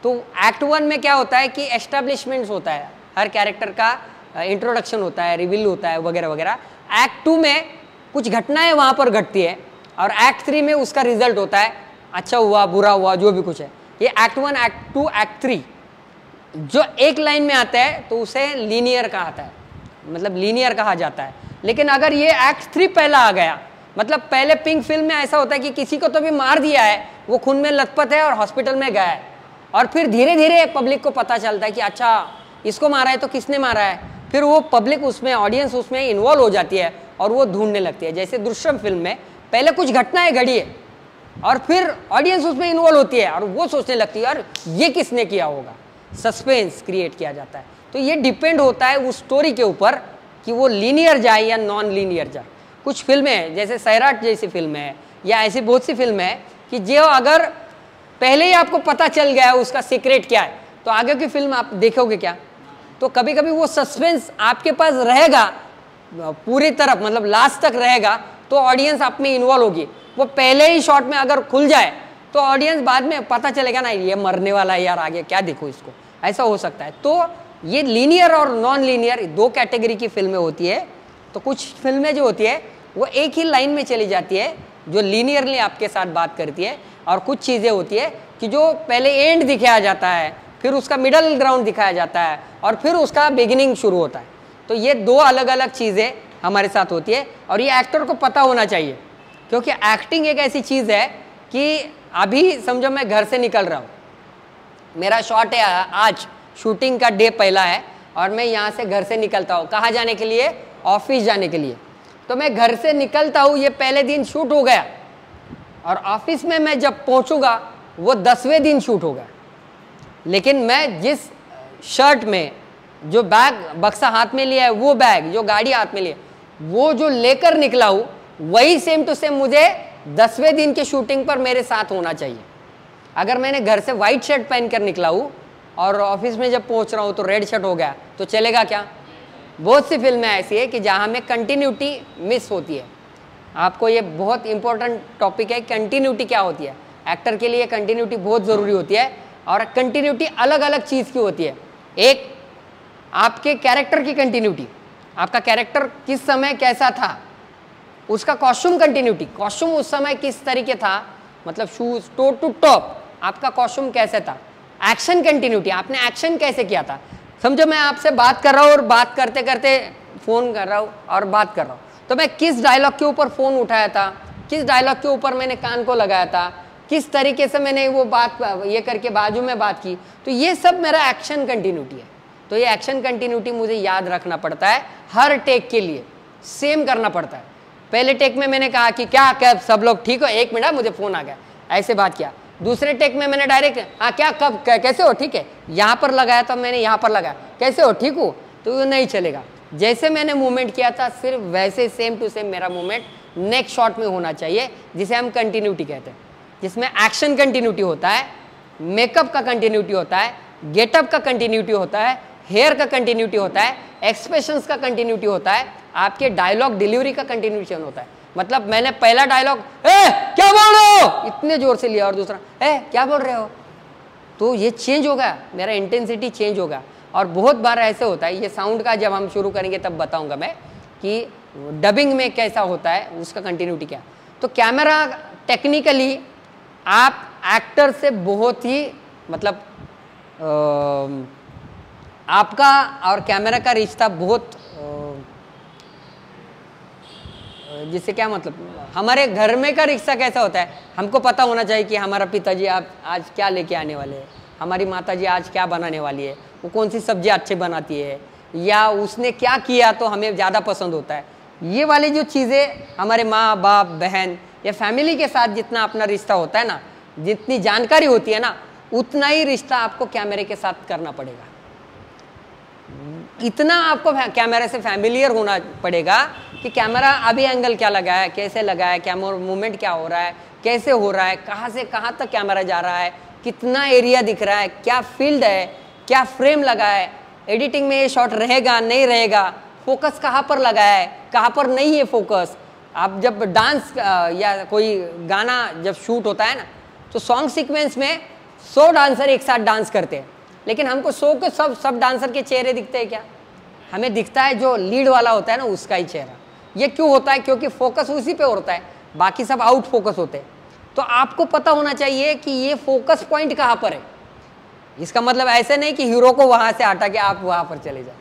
तो एक्ट 1 में क्या होता है कि एस्टेब्लिशमेंट्स होता है, हर कैरेक्टर का इंट्रोडक्शन होता है, रिवील होता है वगैरह वगैरह। एक्ट 2 में कुछ घटनाएं वहाँ पर घटती है और एक्ट 3 में उसका रिजल्ट होता है, अच्छा हुआ बुरा हुआ जो भी कुछ है। ये एक्ट 1, एक्ट 2, एक्ट 3 जो एक लाइन में आता है तो उसे लीनियर कहा है, मतलब लीनियर कहा जाता है। लेकिन अगर ये एक्ट 3 पहला आ गया, मतलब पहले पिंक फिल्म में ऐसा होता है कि किसी को तो भी मार दिया है, वो खून में लथपथ है और हॉस्पिटल में गया है, और फिर धीरे धीरे पब्लिक को पता चलता है कि अच्छा इसको मारा है तो किसने मारा है। फिर वो पब्लिक उसमें, ऑडियंस उसमें इन्वॉल्व हो जाती है और वो ढूंढने लगती है। जैसे दृश्यम फिल्म में पहले कुछ घटनाएं घड़ी है और फिर ऑडियंस उसमें इन्वॉल्व होती है और वो सोचने लगती है यार ये किसने किया होगा, सस्पेंस क्रिएट किया जाता है। तो ये डिपेंड होता है उस स्टोरी के ऊपर कि वो लीनियर जाए या नॉन लीनियर जाए। कुछ फिल्में जैसे सैराट जैसी फिल्म है या ऐसी बहुत सी फिल्में हैं कि जो अगर पहले ही आपको पता चल गया है उसका सीक्रेट क्या है तो आगे की फिल्म आप देखोगे क्या? तो कभी कभी वो सस्पेंस आपके पास रहेगा पूरी तरफ, मतलब लास्ट तक रहेगा, तो ऑडियंस आप में इन्वॉल्व होगी। वो पहले ही शॉट में अगर खुल जाए तो ऑडियंस बाद में पता चलेगा ना ये मरने वाला है यार, आगे क्या देखो इसको, ऐसा हो सकता है। तो ये लीनियर और नॉन लीनियर दो कैटेगरी की फिल्में होती है। तो कुछ फिल्में जो होती है वो एक ही लाइन में चली जाती है जो लीनियरली आपके साथ बात करती है, और कुछ चीज़ें होती है कि जो पहले एंड दिखाया जाता है, फिर उसका मिडल ग्राउंड दिखाया जाता है, और फिर उसका बिगिनिंग शुरू होता है। तो ये दो अलग अलग चीज़ें हमारे साथ होती है, और ये एक्टर को पता होना चाहिए, क्योंकि एक्टिंग एक ऐसी चीज़ है कि अभी समझो मैं घर से निकल रहा हूँ, मेरा शॉट है आज शूटिंग का डे पहला है, और मैं यहाँ से घर से निकलता हूँ कहाँ जाने के लिए, ऑफिस जाने के लिए। तो मैं घर से निकलता हूँ, ये पहले दिन शूट हो गया, और ऑफिस में मैं जब पहुँचूँगा वो 10वें दिन शूट होगा। लेकिन मैं जिस शर्ट में जो बैग बक्सा हाथ में लिया है, वो बैग जो गाड़ी हाथ में लिया, वो जो लेकर निकला हूँ, वही सेम टू सेम मुझे 10वें दिन के शूटिंग पर मेरे साथ होना चाहिए। अगर मैंने घर से वाइट शर्ट पहन कर निकला हूँ और ऑफिस में जब पहुँच रहा हूँ तो रेड शर्ट हो गया, तो चलेगा क्या? बहुत सी फिल्में ऐसी है कि जहाँ में कंटिन्यूटी मिस होती है। आपको ये बहुत इंपॉर्टेंट टॉपिक है, कंटिन्यूटी क्या होती है। एक्टर के लिए कंटिन्यूटी बहुत ज़रूरी होती है, और कंटिन्यूटी अलग अलग चीज़ की होती है। एक आपके कैरेक्टर की कंटिन्यूटी, आपका कैरेक्टर किस समय कैसा था, उसका कॉस्ट्यूम कंटिन्यूटी, कॉस्ट्यूम उस समय किस तरीके था, मतलब शूज टॉप टू टॉप आपका कॉस्ट्यूम कैसे था। एक्शन कंटिन्यूटी, आपने एक्शन कैसे किया था। समझो मैं आपसे बात कर रहा हूँ और बात करते करते फ़ोन कर रहा हूँ और बात कर रहा हूँ, तो मैं किस डायलॉग के ऊपर फ़ोन उठाया था, किस डायलॉग के ऊपर मैंने कान को लगाया था, किस तरीके से मैंने वो बात ये करके बाजू में बात की, तो ये सब मेरा एक्शन कंटिन्यूटी है। तो ये एक्शन कंटिन्यूटी मुझे याद रखना पड़ता है, हर टेक के लिए सेम करना पड़ता है। पहले टेक में मैंने कहा कि क्या क्या सब लोग ठीक हो, 1 मिनट मुझे फ़ोन आ गया, ऐसे बात किया। दूसरे टेक में मैंने डायरेक्ट हाँ क्या कब कैसे हो, ठीक है, यहाँ पर लगाया तो मैंने यहाँ पर लगाया, कैसे हो, ठीक हो, तो ये नहीं चलेगा। जैसे मैंने मूवमेंट किया था सिर्फ वैसे सेम टू सेम मेरा मूवमेंट नेक्स्ट शॉट में होना चाहिए, जिसे हम कंटिन्यूटी कहते हैं, जिसमें एक्शन कंटिन्यूटी होता है, मेकअप का कंटिन्यूटी होता है, गेटअप का कंटिन्यूटी होता है, हेयर का कंटिन्यूटी होता है, एक्सप्रेशंस का कंटिन्यूटी होता है, आपके डायलॉग डिलीवरी का कंटिन्यूशन होता है। मतलब मैंने पहला डायलॉग क्या बोल रहे हो इतने जोर से लिया, और दूसरा क्या बोल रहे हो, तो ये चेंज होगा, मेरा इंटेंसिटी चेंज होगा। और बहुत बार ऐसे होता है, ये साउंड का जब हम शुरू करेंगे तब बताऊंगा मैं कि डबिंग में कैसा होता है, उसका कंटिन्यूटी क्या। तो कैमरा टेक्निकली आप एक्टर से बहुत ही मतलब आपका और कैमरा का रिश्ता बहुत जिससे क्या मतलब, हमारे घर में का रिश्ता कैसा होता है, हमको पता होना चाहिए कि हमारा पिताजी आप आज क्या लेके आने वाले हैं, हमारी माताजी आज क्या बनाने वाली है, वो कौन सी सब्जी अच्छी बनाती है, या उसने क्या किया तो हमें ज़्यादा पसंद होता है। ये वाली जो चीज़ें हमारे माँ बाप बहन या फैमिली के साथ जितना अपना रिश्ता होता है ना, जितनी जानकारी होती है ना, उतना ही रिश्ता आपको कैमरे के साथ करना पड़ेगा। इतना आपको कैमरे से फैमिलियर होना पड़ेगा कि कैमरा अभी एंगल क्या लगा है, कैसे लगा है, कैमरा मूवमेंट क्या हो रहा है, कैसे हो रहा है, कहाँ से कहाँ तक कैमरा जा रहा है, कितना एरिया दिख रहा है, क्या फील्ड है, क्या फ्रेम लगा है, एडिटिंग में ये शॉट रहेगा नहीं रहेगा, फोकस कहाँ पर लगा है, कहाँ पर नहीं है फोकस। आप जब डांस या कोई गाना जब शूट होता है ना, तो सॉन्ग सीक्वेंस में 100 डांसर एक साथ डांस करते हैं, लेकिन हमको 100 के सब डांसर के चेहरे दिखते हैं क्या? हमें दिखता है जो लीड वाला होता है ना, उसका ही चेहरा। ये क्यों होता है? क्योंकि फोकस उसी पे होता है, बाकी सब आउट फोकस होते हैं। तो आपको पता होना चाहिए कि ये फोकस पॉइंट कहाँ पर है। इसका मतलब ऐसे नहीं कि हीरो को वहाँ से हटा के आप वहाँ पर चले जाए।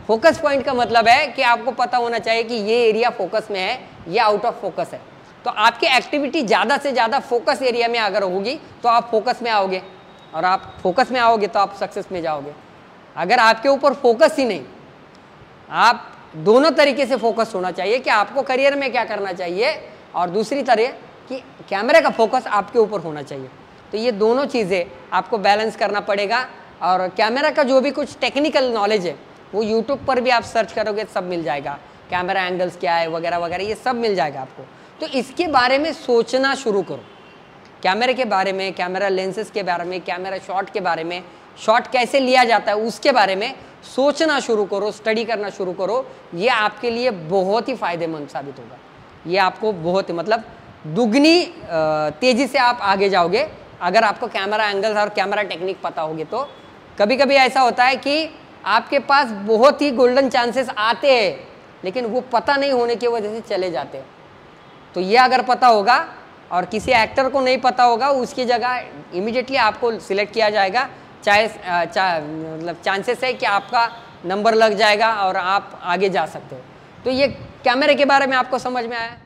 फोकस पॉइंट का मतलब है कि आपको पता होना चाहिए कि ये एरिया फोकस में है, ये आउट ऑफ फोकस है। तो आपकी एक्टिविटी ज़्यादा से ज़्यादा फोकस एरिया में अगर होगी तो आप फोकस में आओगे, और आप फोकस में आओगे तो आप सक्सेस में जाओगे। अगर आपके ऊपर फोकस ही नहीं, आप दोनों तरीके से फोकस होना चाहिए कि आपको करियर में क्या करना चाहिए, और दूसरी तरह कि कैमरे का फोकस आपके ऊपर होना चाहिए। तो ये दोनों चीज़ें आपको बैलेंस करना पड़ेगा। और कैमरा का जो भी कुछ टेक्निकल नॉलेज है वो यूट्यूब पर भी आप सर्च करोगे सब मिल जाएगा, कैमरा एंगल्स क्या है वगैरह वगैरह, ये सब मिल जाएगा आपको। तो इसके बारे में सोचना शुरू करो, कैमरे के बारे में, कैमरा लेंसेज के बारे में, कैमरा शॉट के बारे में, शॉट कैसे लिया जाता है उसके बारे में सोचना शुरू करो, स्टडी करना शुरू करो। ये आपके लिए बहुत ही फ़ायदेमंद साबित होगा। ये आपको बहुत मतलब दुगनी तेजी से आप आगे जाओगे अगर आपको कैमरा एंगल्स और कैमरा टेक्निक पता होगी तो। कभी कभी ऐसा होता है कि आपके पास बहुत ही गोल्डन चांसेस आते हैं लेकिन वो पता नहीं होने की वजह से चले जाते हैं। तो ये अगर पता होगा और किसी एक्टर को नहीं पता होगा उसकी जगह इमीडिएटली आपको सिलेक्ट किया जाएगा, मतलब चांसेस है कि आपका नंबर लग जाएगा और आप आगे जा सकते हो। तो ये कैमरे के बारे में आपको समझ में आया।